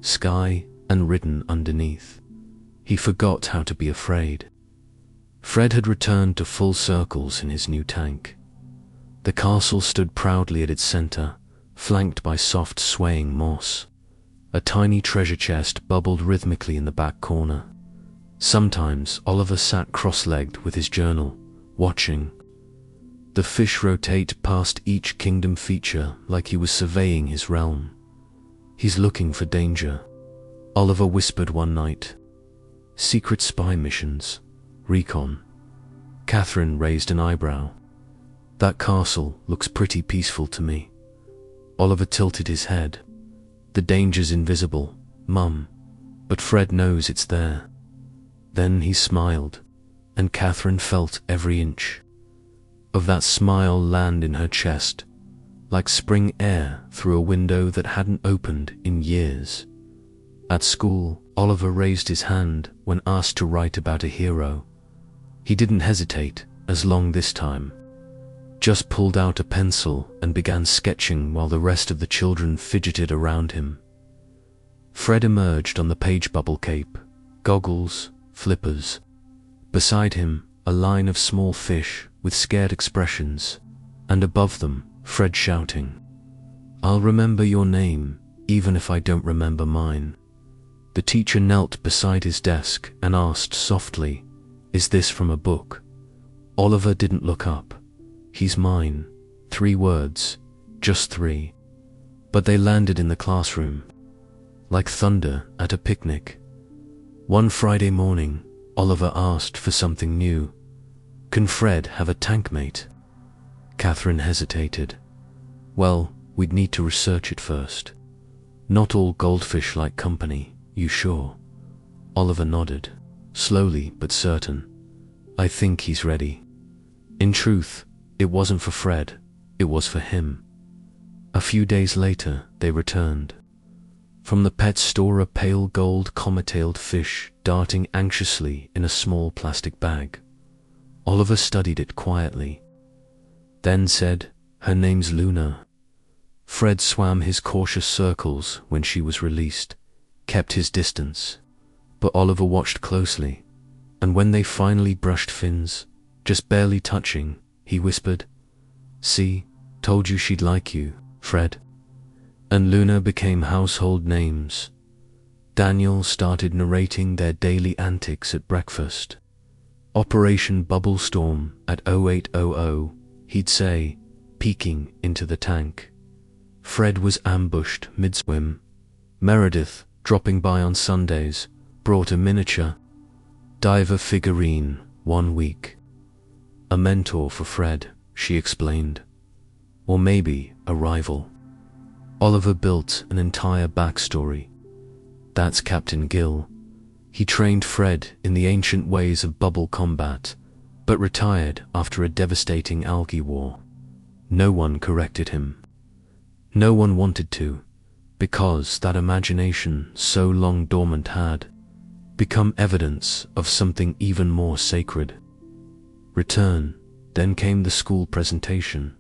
sky and written underneath. He forgot how to be afraid. Fred had returned to full circles in his new tank. The castle stood proudly at its center, flanked by soft swaying moss. A tiny treasure chest bubbled rhythmically in the back corner. Sometimes Oliver sat cross-legged with his journal, watching the fish rotate past each kingdom feature like he was surveying his realm. "He's looking for danger," Oliver whispered one night. "Secret spy missions, recon." Catherine raised an eyebrow. "That castle looks pretty peaceful to me." Oliver tilted his head. "The danger's invisible, Mum, but Fred knows it's there." Then he smiled, and Catherine felt every inch of that smile land in her chest, like spring air through a window that hadn't opened in years. At school, Oliver raised his hand when asked to write about a hero. He didn't hesitate as long this time, just pulled out a pencil and began sketching while the rest of the children fidgeted around him. Fred emerged on the page bubble cape, goggles, flippers. Beside him, a line of small fish with scared expressions, and above them, Fred shouting, "I'll remember your name, even if I don't remember mine." The teacher knelt beside his desk and asked softly, "Is this from a book?" Oliver didn't look up. "He's mine." 3 words, just 3. But they landed in the classroom, like thunder at a picnic. One Friday morning, Oliver asked for something new. "Can Fred have a tank mate?" Catherine hesitated. "Well, we'd need to research it first. Not all goldfish like company, you sure?" Oliver nodded, slowly but certain. "I think he's ready." In truth, it wasn't for Fred, it was for him. A few days later, they returned. From the pet store, a pale gold comma-tailed fish darting anxiously in a small plastic bag. Oliver studied it quietly, then said, "Her name's Luna." Fred swam his cautious circles when she was released, kept his distance, but Oliver watched closely, and when they finally brushed fins, just barely touching, he whispered, "See, told you she'd like you, Fred." And Luna became household names. Daniel started narrating their daily antics at breakfast. Operation Bubble Storm at 0800, he'd say, peeking into the tank. Fred was ambushed mid-swim. Meredith, dropping by on Sundays, brought a miniature diver figurine 1 week. "A mentor for Fred," she explained. "Or maybe a rival." Oliver built an entire backstory. "That's Captain Gill. He trained Fred in the ancient ways of bubble combat, but retired after a devastating algae war. No one corrected him. No one wanted to, because that imagination so long dormant had become evidence of something even more sacred. Return, then came the school presentation.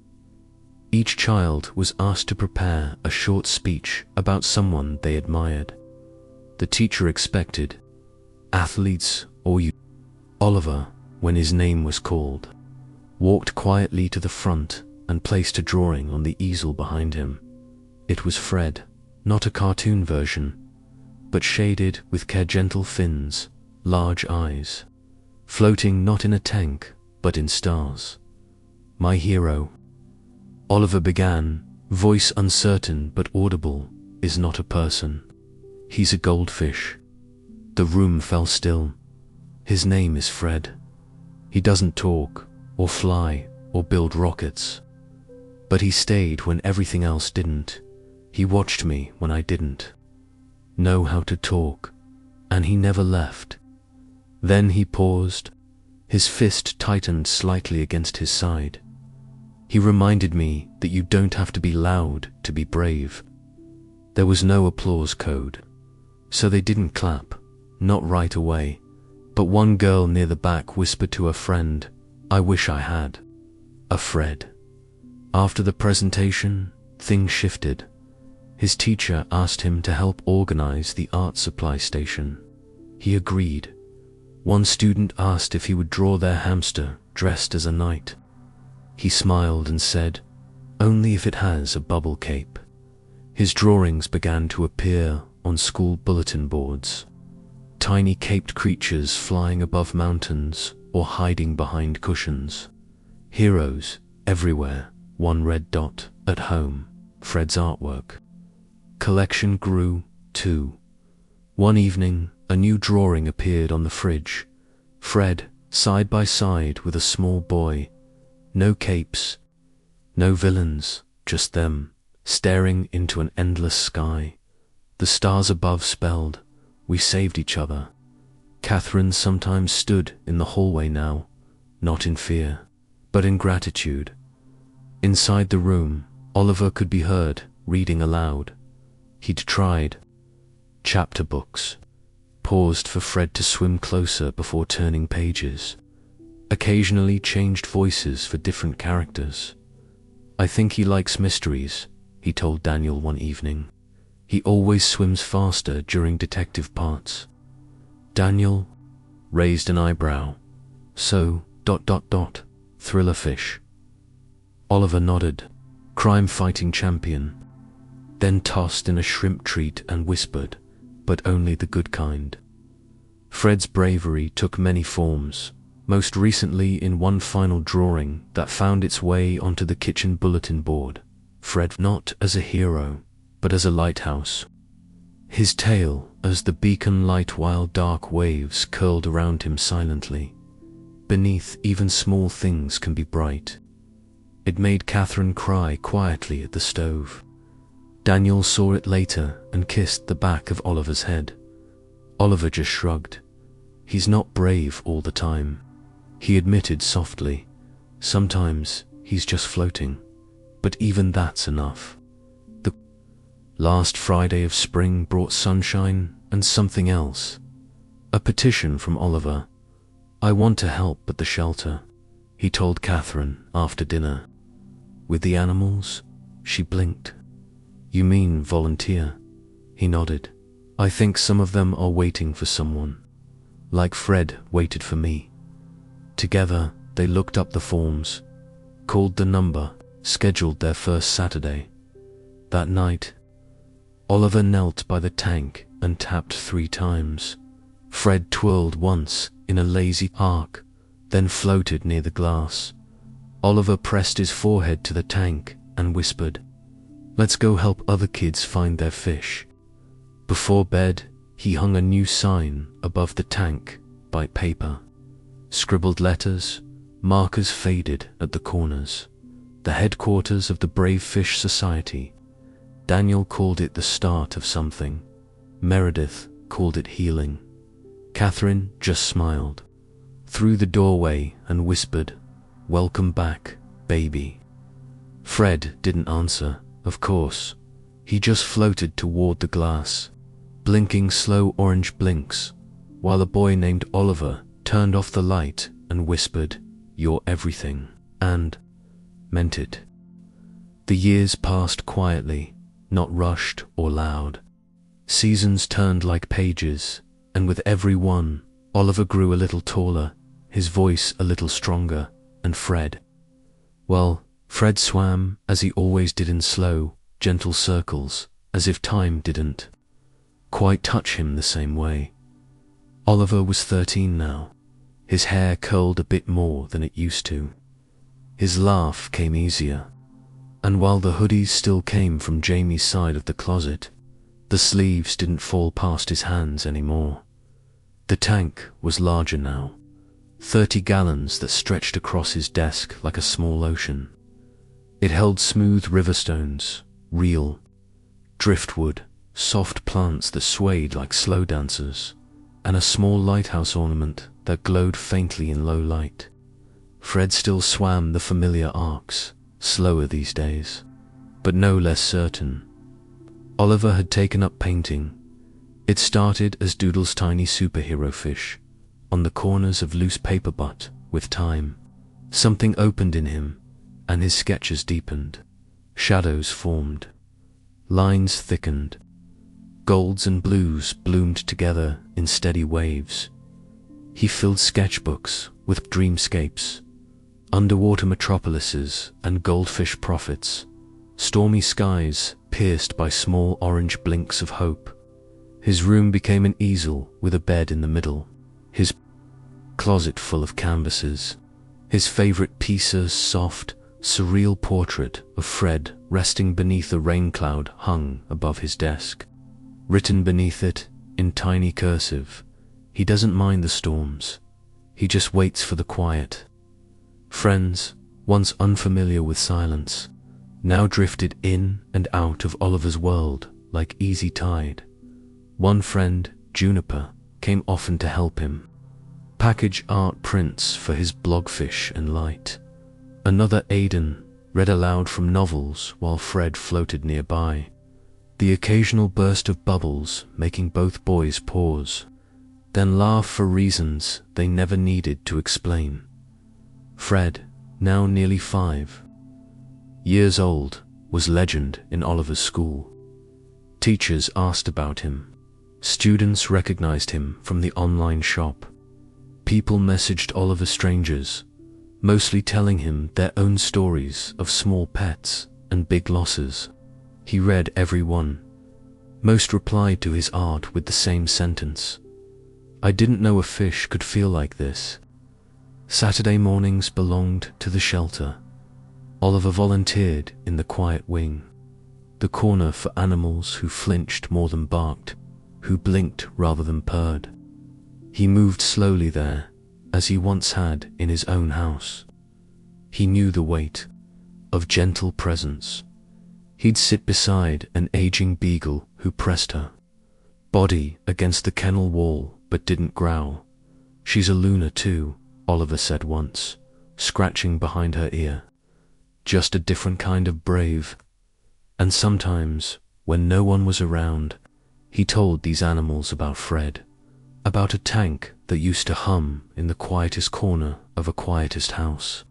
Each child was asked to prepare a short speech about someone they admired. The teacher expected athletes or you. Oliver, when his name was called, walked quietly to the front and placed a drawing on the easel behind him. It was Fred, not a cartoon version, but shaded with gentle fins, large eyes, floating not in a tank, but in stars. My hero. Oliver began, voice uncertain but audible, is not a person. He's a goldfish. The room fell still. His name is Fred. He doesn't talk, or fly, or build rockets. But he stayed when everything else didn't. He watched me when I didn't know how to talk, and he never left. Then he paused. His fist tightened slightly against his side. He reminded me that you don't have to be loud to be brave. There was no applause code, so they didn't clap, not right away. But one girl near the back whispered to a friend, "I wish I had a Fred." After the presentation, things shifted. His teacher asked him to help organize the art supply station. He agreed. One student asked if he would draw their hamster dressed as a knight. He smiled and said, "Only if it has a bubble cape." His drawings began to appear on school bulletin boards. Tiny caped creatures flying above mountains or hiding behind cushions. Heroes everywhere, one red dot at home, Fred's artwork. Collection grew, too. One evening, a new drawing appeared on the fridge. Fred, side by side with a small boy. No capes, no villains, just them, staring into an endless sky. The stars above spelled, "We saved each other." Catherine sometimes stood in the hallway now, not in fear, but in gratitude. Inside the room, Oliver could be heard reading aloud. He'd tried chapter books, paused for Fred to swim closer before turning pages, occasionally changed voices for different characters. "I think he likes mysteries," he told Daniel one evening. "He always swims faster during detective parts." Daniel raised an eyebrow. "So, thriller fish." Oliver nodded. "Crime-fighting champion." Then tossed in a shrimp treat and whispered, "But only the good kind." Fred's bravery took many forms, most recently in one final drawing that found its way onto the kitchen bulletin board. Fred not as a hero, but as a lighthouse. His tail as the beacon light while dark waves curled around him silently. Beneath, even small things can be bright. It made Catherine cry quietly at the stove. Daniel saw it later and kissed the back of Oliver's head. Oliver just shrugged. "He's not brave all the time," he admitted softly. "Sometimes he's just floating, but even that's enough." The last Friday of spring brought sunshine and something else. A petition from Oliver. "I want to help at the shelter," he told Catherine after dinner. "With the animals?" She blinked. "You mean volunteer?" He nodded. "I think some of them are waiting for someone, like Fred waited for me." Together, they looked up the forms, called the number, scheduled their first Saturday. That night, Oliver knelt by the tank and tapped 3 times. Fred twirled once in a lazy arc, then floated near the glass. Oliver pressed his forehead to the tank and whispered, "Let's go help other kids find their fish." Before bed, he hung a new sign above the tank by paper. Scribbled letters, markers faded at the corners. The headquarters of the Brave Fish Society. Daniel called it the start of something. Meredith called it healing. Catherine just smiled through the doorway and whispered, "Welcome back, baby." Fred didn't answer, of course. He just floated toward the glass, blinking slow orange blinks, while a boy named Oliver turned off the light and whispered, "You're everything," and meant it. The years passed quietly, not rushed or loud. Seasons turned like pages, and with every one, Oliver grew a little taller, his voice a little stronger, and Fred, well, Fred swam as he always did in slow, gentle circles, as if time didn't quite touch him the same way. Oliver was 13 now. His hair curled a bit more than it used to. His laugh came easier. And while the hoodies still came from Jamie's side of the closet, the sleeves didn't fall past his hands anymore. The tank was larger now, 30 gallons that stretched across his desk like a small ocean. It held smooth river stones, real, driftwood, soft plants that swayed like slow dancers, and a small lighthouse ornament that glowed faintly in low light. Fred still swam the familiar arcs, slower these days, but no less certain. Oliver had taken up painting. It started as Doodle's tiny superhero fish, on the corners of loose paper, but with time, something opened in him, and his sketches deepened. Shadows formed. Lines thickened. Golds and blues bloomed together in steady waves. He filled sketchbooks with dreamscapes, underwater metropolises and goldfish prophets, stormy skies pierced by small orange blinks of hope. His room became an easel with a bed in the middle, his closet full of canvases, his favorite piece a soft, surreal portrait of Fred resting beneath a rain cloud hung above his desk. Written beneath it, in tiny cursive, he doesn't mind the storms, he just waits for the quiet. Friends, once unfamiliar with silence, now drifted in and out of Oliver's world like easy tide. One friend, Juniper, came often to help him, package art prints for his blogfish and light. Another, Aidan, read aloud from novels while Fred floated nearby, the occasional burst of bubbles making both boys pause, then laugh for reasons they never needed to explain. Fred, now nearly 5 years old, was legend in Oliver's school. Teachers asked about him. Students recognized him from the online shop. People messaged Oliver strangers, mostly telling him their own stories of small pets and big losses. He read every one. Most replied to his art with the same sentence: "I didn't know a fish could feel like this." Saturday mornings belonged to the shelter. Oliver volunteered in the quiet wing, the corner for animals who flinched more than barked, who blinked rather than purred. He moved slowly there, as he once had in his own house. He knew the weight of gentle presence. He'd sit beside an aging beagle who pressed her body against the kennel wall but didn't growl. "She's a Luna too," Oliver said once, scratching behind her ear. "Just a different kind of brave." And sometimes, when no one was around, he told these animals about Fred, about a tank that used to hum in the quietest corner of a quietest house,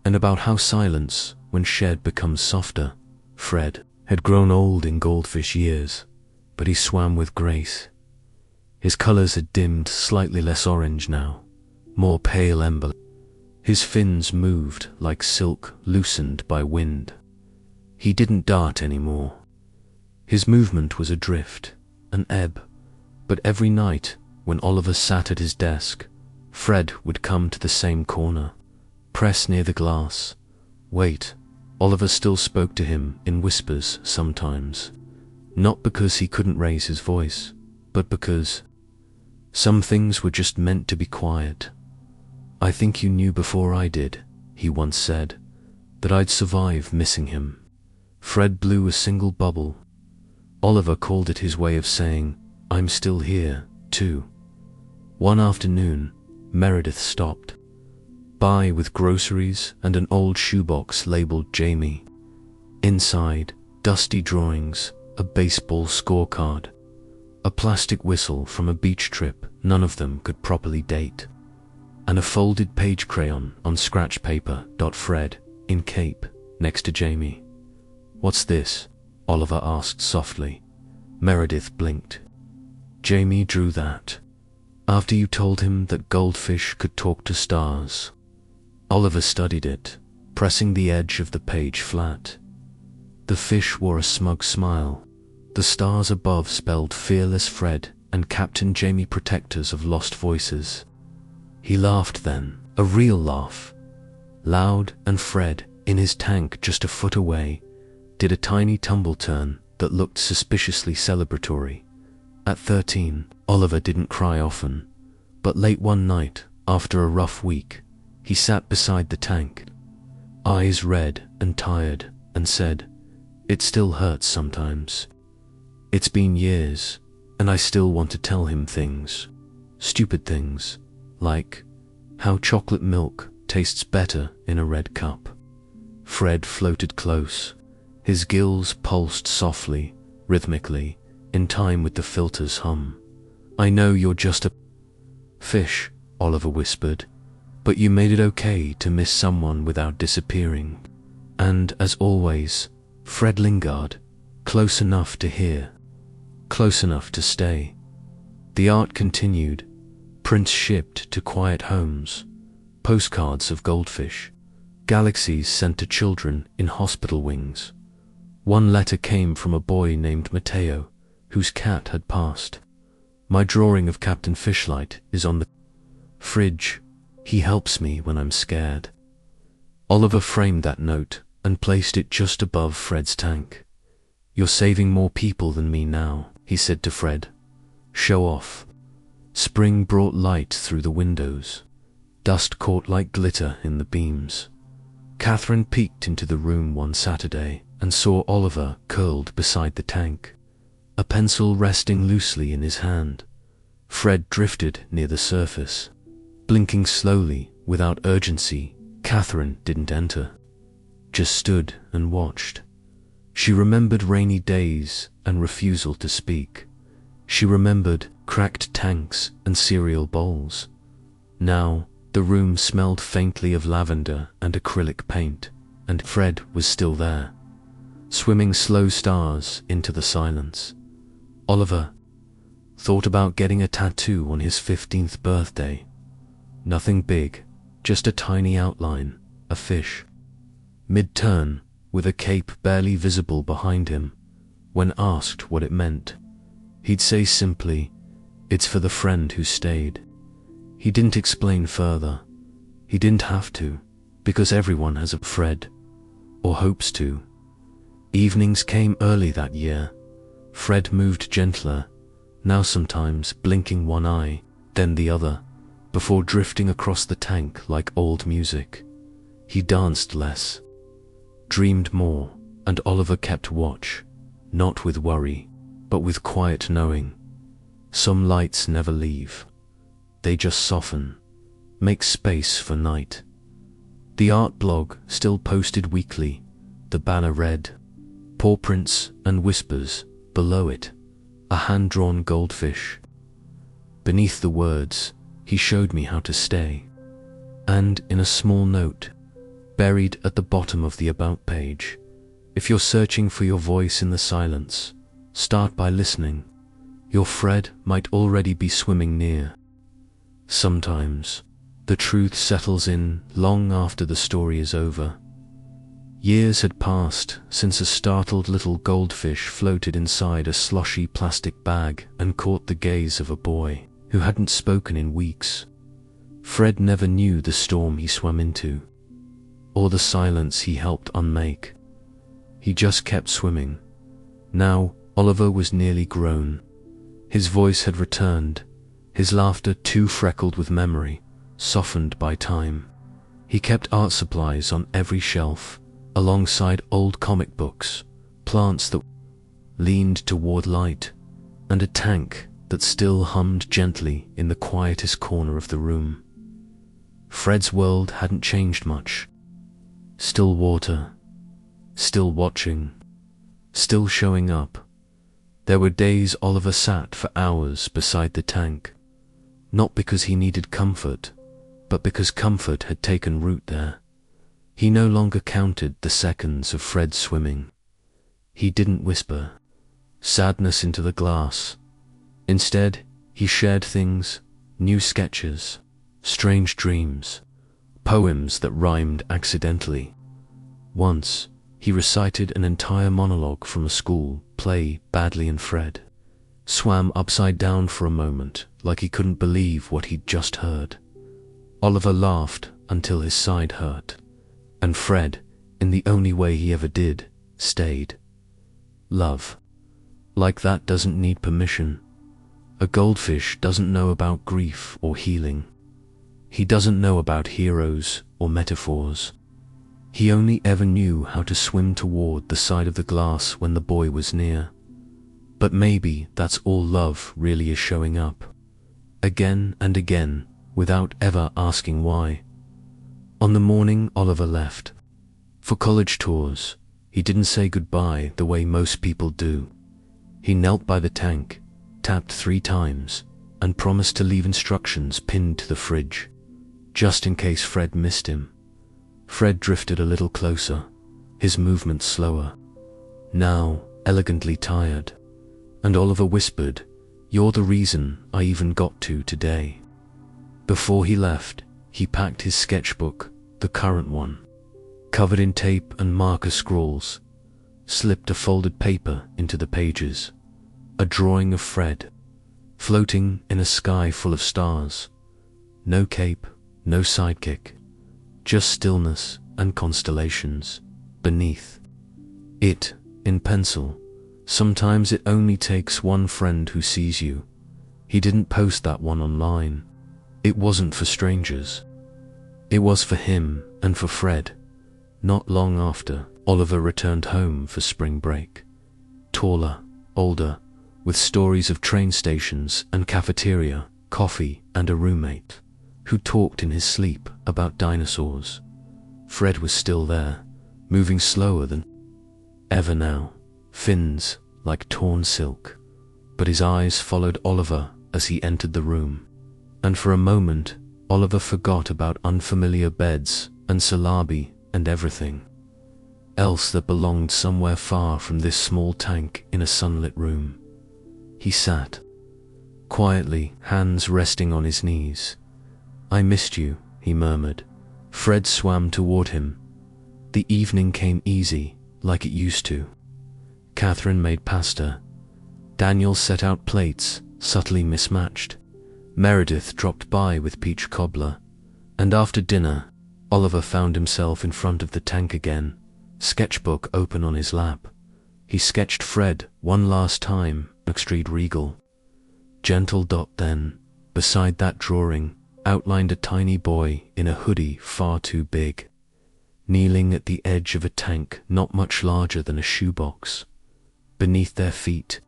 and about how silence, when shared, becomes softer. Fred had grown old in goldfish years, but he swam with grace. His colors had dimmed slightly less orange now, more pale ember. His fins moved like silk loosened by wind. He didn't dart anymore. His movement was a drift, an ebb, but every night when Oliver sat at his desk, Fred would come to the same corner, press near the glass, wait. Oliver still spoke to him in whispers sometimes, not because he couldn't raise his voice, but because some things were just meant to be quiet. "I think you knew before I did," he once said, "that I'd survive missing him." Fred blew a single bubble. Oliver called it his way of saying, "I'm still here, too." One afternoon, Meredith stopped by with groceries and an old shoebox labeled Jamie. Inside, dusty drawings, a baseball scorecard, a plastic whistle from a beach trip none of them could properly date, and a folded page crayon on scratch paper. Fred, in cape, next to Jamie. "What's this?" Oliver asked softly. Meredith blinked. "Jamie drew that." after you told him that goldfish could talk to stars. Oliver studied it, pressing the edge of the page flat. The fish wore a smug smile. The stars above spelled Fearless Fred and Captain Jamie, protectors of lost voices. He laughed then, a real laugh. Loud, and Fred, in his tank just a foot away, did a tiny tumble turn that looked suspiciously celebratory. At 13, Oliver didn't cry often, but late one night, after a rough week, he sat beside the tank, eyes red and tired, and said, "It still hurts sometimes. It's been years, and I still want to tell him things. Stupid things, like how chocolate milk tastes better in a red cup." Fred floated close. His gills pulsed softly, rhythmically, in time with the filter's hum. "I know you're just a fish," Oliver whispered, "but you made it okay to miss someone without disappearing." And, as always, Fred lingered, close enough to hear, close enough to stay. The art continued, prints shipped to quiet homes, postcards of goldfish, galaxies sent to children in hospital wings. One letter came from a boy named Mateo, whose cat had passed. "My drawing of Captain Fishlight is on the fridge. He helps me when I'm scared." Oliver framed that note and placed it just above Fred's tank. "You're saving more people than me now," he said to Fred. "Show off." Spring brought light through the windows. Dust caught like glitter in the beams. Catherine peeked into the room one Saturday and saw Oliver curled beside the tank, a pencil resting loosely in his hand. Fred drifted near the surface. Blinking slowly, without urgency, Catherine didn't enter, just stood and watched. She remembered rainy days and refusal to speak. She remembered cracked tanks and cereal bowls. Now, the room smelled faintly of lavender and acrylic paint, and Fred was still there, swimming slow stars into the silence. Oliver thought about getting a tattoo on his 15th birthday. Nothing big, just a tiny outline, a fish. Mid-turn, with a cape barely visible behind him, when asked what it meant, he'd say simply, "It's for the friend who stayed." He didn't explain further. He didn't have to, because everyone has a Fred, or hopes to. Evenings came early that year. Fred moved gentler, now sometimes blinking one eye, then the other, before drifting across the tank like old music. He danced less, dreamed more, and Oliver kept watch, not with worry, but with quiet knowing. Some lights never leave. They just soften, make space for night. The art blog still posted weekly. The banner read, "Pawprints and whispers," below it, a hand-drawn goldfish. Beneath the words, "He showed me how to stay." And in a small note, buried at the bottom of the About page, "If you're searching for your voice in the silence, start by listening. Your Fred might already be swimming near." Sometimes, the truth settles in long after the story is over. Years had passed since a startled little goldfish floated inside a slushy plastic bag and caught the gaze of a boy who hadn't spoken in weeks. Fred never knew the storm he swam into, or the silence he helped unmake. He just kept swimming. Now, Oliver was nearly grown. His voice had returned, his laughter too freckled with memory, softened by time. He kept art supplies on every shelf, alongside old comic books, plants that leaned toward light, and a tank that still hummed gently in the quietest corner of the room. Fred's world hadn't changed much. Still water, still watching, still showing up. There were days Oliver sat for hours beside the tank, not because he needed comfort, but because comfort had taken root there. He no longer counted the seconds of Fred swimming. He didn't whisper sadness into the glass. Instead, he shared things, new sketches, strange dreams, poems that rhymed accidentally. Once, he recited an entire monologue from a school play badly, and Fred swam upside down for a moment, like he couldn't believe what he'd just heard. Oliver laughed until his side hurt, and Fred, in the only way he ever did, stayed. Love like that doesn't need permission. A goldfish doesn't know about grief or healing. He doesn't know about heroes or metaphors. He only ever knew how to swim toward the side of the glass when the boy was near. But maybe that's all love really is, showing up again and again without ever asking why. On the morning Oliver left for college tours, he didn't say goodbye the way most people do. He knelt by the tank, tapped 3 times, and promised to leave instructions pinned to the fridge, just in case Fred missed him. Fred drifted a little closer, his movements slower, now elegantly tired, and Oliver whispered, "You're the reason I even got to today." Before he left, he packed his sketchbook, the current one, covered in tape and marker scrawls, slipped a folded paper into the pages, a drawing of Fred, floating in a sky full of stars. No cape, no sidekick, just stillness and constellations beneath it, in pencil. Sometimes it only takes one friend who sees you. He didn't post that one online. It wasn't for strangers. It was for him and for Fred. Not long after, Oliver returned home for spring break. Taller, older, with stories of train stations and cafeteria, coffee, and a roommate who talked in his sleep about dinosaurs. Fred was still there, moving slower than ever now, fins like torn silk, but his eyes followed Oliver as he entered the room. And for a moment, Oliver forgot about unfamiliar beds and syllabi and everything else that belonged somewhere far from this small tank in a sunlit room. He sat quietly, hands resting on his knees. "I missed you," he murmured. Fred swam toward him. The evening came easy, like it used to. Catherine made pasta. Daniel set out plates, subtly mismatched. Meredith dropped by with peach cobbler. And after dinner, Oliver found himself in front of the tank again, sketchbook open on his lap. He sketched Fred one last time, Street Regal. Gentle dot then, beside that drawing, outlined a tiny boy in a hoodie far too big, kneeling at the edge of a tank not much larger than a shoebox. Beneath their feet,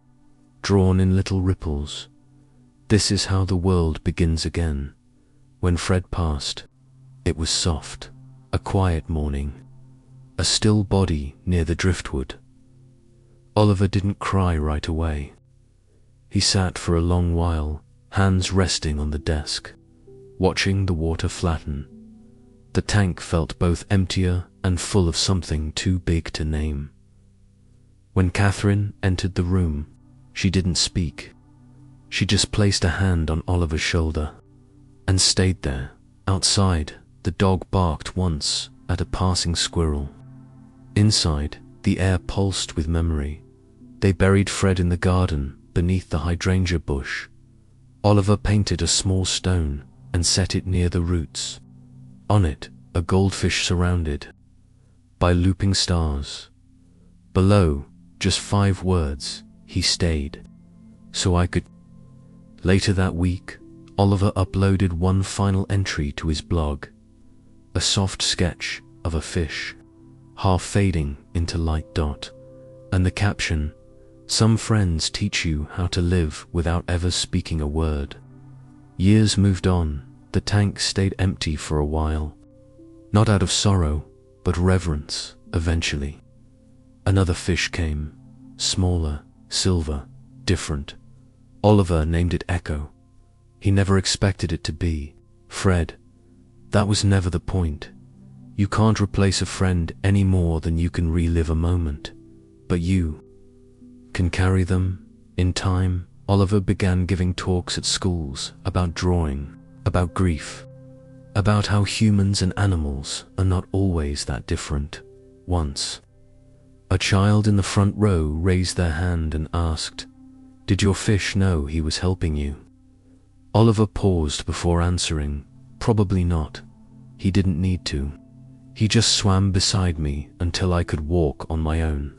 drawn in little ripples. This is how the world begins again. When Fred passed, it was soft, a quiet morning, a still body near the driftwood. Oliver didn't cry right away. He sat for a long while, hands resting on the desk, watching the water flatten. The tank felt both emptier and full of something too big to name. When Catherine entered the room, she didn't speak. She just placed a hand on Oliver's shoulder and stayed there. Outside, the dog barked once at a passing squirrel. Inside, the air pulsed with memory. They buried Fred in the garden beneath the hydrangea bush. Oliver painted a small stone and set it near the roots. On it, a goldfish surrounded by looping stars. Below, just 5 words, "He stayed, so I could." Later that week, Oliver uploaded one final entry to his blog, a soft sketch of a fish, half fading into light dot, and the caption, "Some friends teach you how to live without ever speaking a word." Years moved on. The tank stayed empty for a while. Not out of sorrow, but reverence, eventually. Another fish came, smaller, silver, different. Oliver named it Echo. He never expected it to be Fred. That was never the point. You can't replace a friend any more than you can relive a moment. But you can carry them, in time, Oliver began giving talks at schools about drawing, about grief, about how humans and animals are not always that different. Once, a child in the front row raised their hand and asked, "Did your fish know he was helping you?" Oliver paused before answering, "Probably not. He didn't need to. He just swam beside me until I could walk on my own."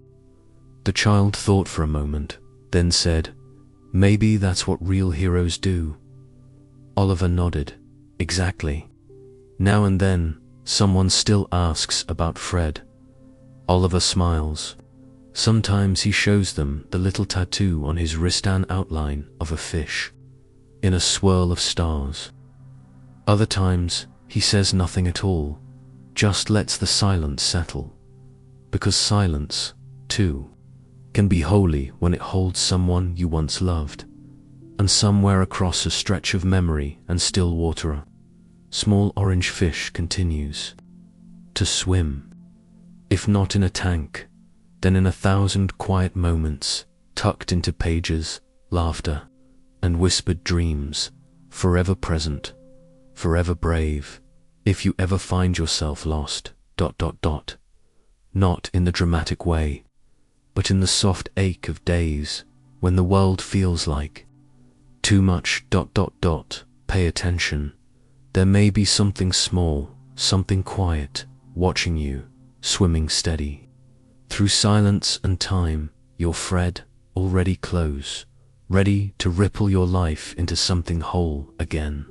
The child thought for a moment, then said, "Maybe that's what real heroes do." Oliver nodded. "Exactly. Now and then, someone still asks about Fred." Oliver smiles. Sometimes he shows them the little tattoo on his wrist, an outline of a fish in a swirl of stars. Other times, he says nothing at all, just lets the silence settle. Because silence, too, can be holy when it holds someone you once loved. And somewhere across a stretch of memory and still water, small orange fish continues to swim. If not in a tank, then in 1,000 quiet moments, tucked into pages, laughter, and whispered dreams, forever present, forever brave. If you ever find yourself lost, ... not in the dramatic way, but in the soft ache of days when the world feels like too much ... pay attention. There may be something small, something quiet, watching you, swimming steady. Through silence and time, your Fred, already close, ready to ripple your life into something whole again.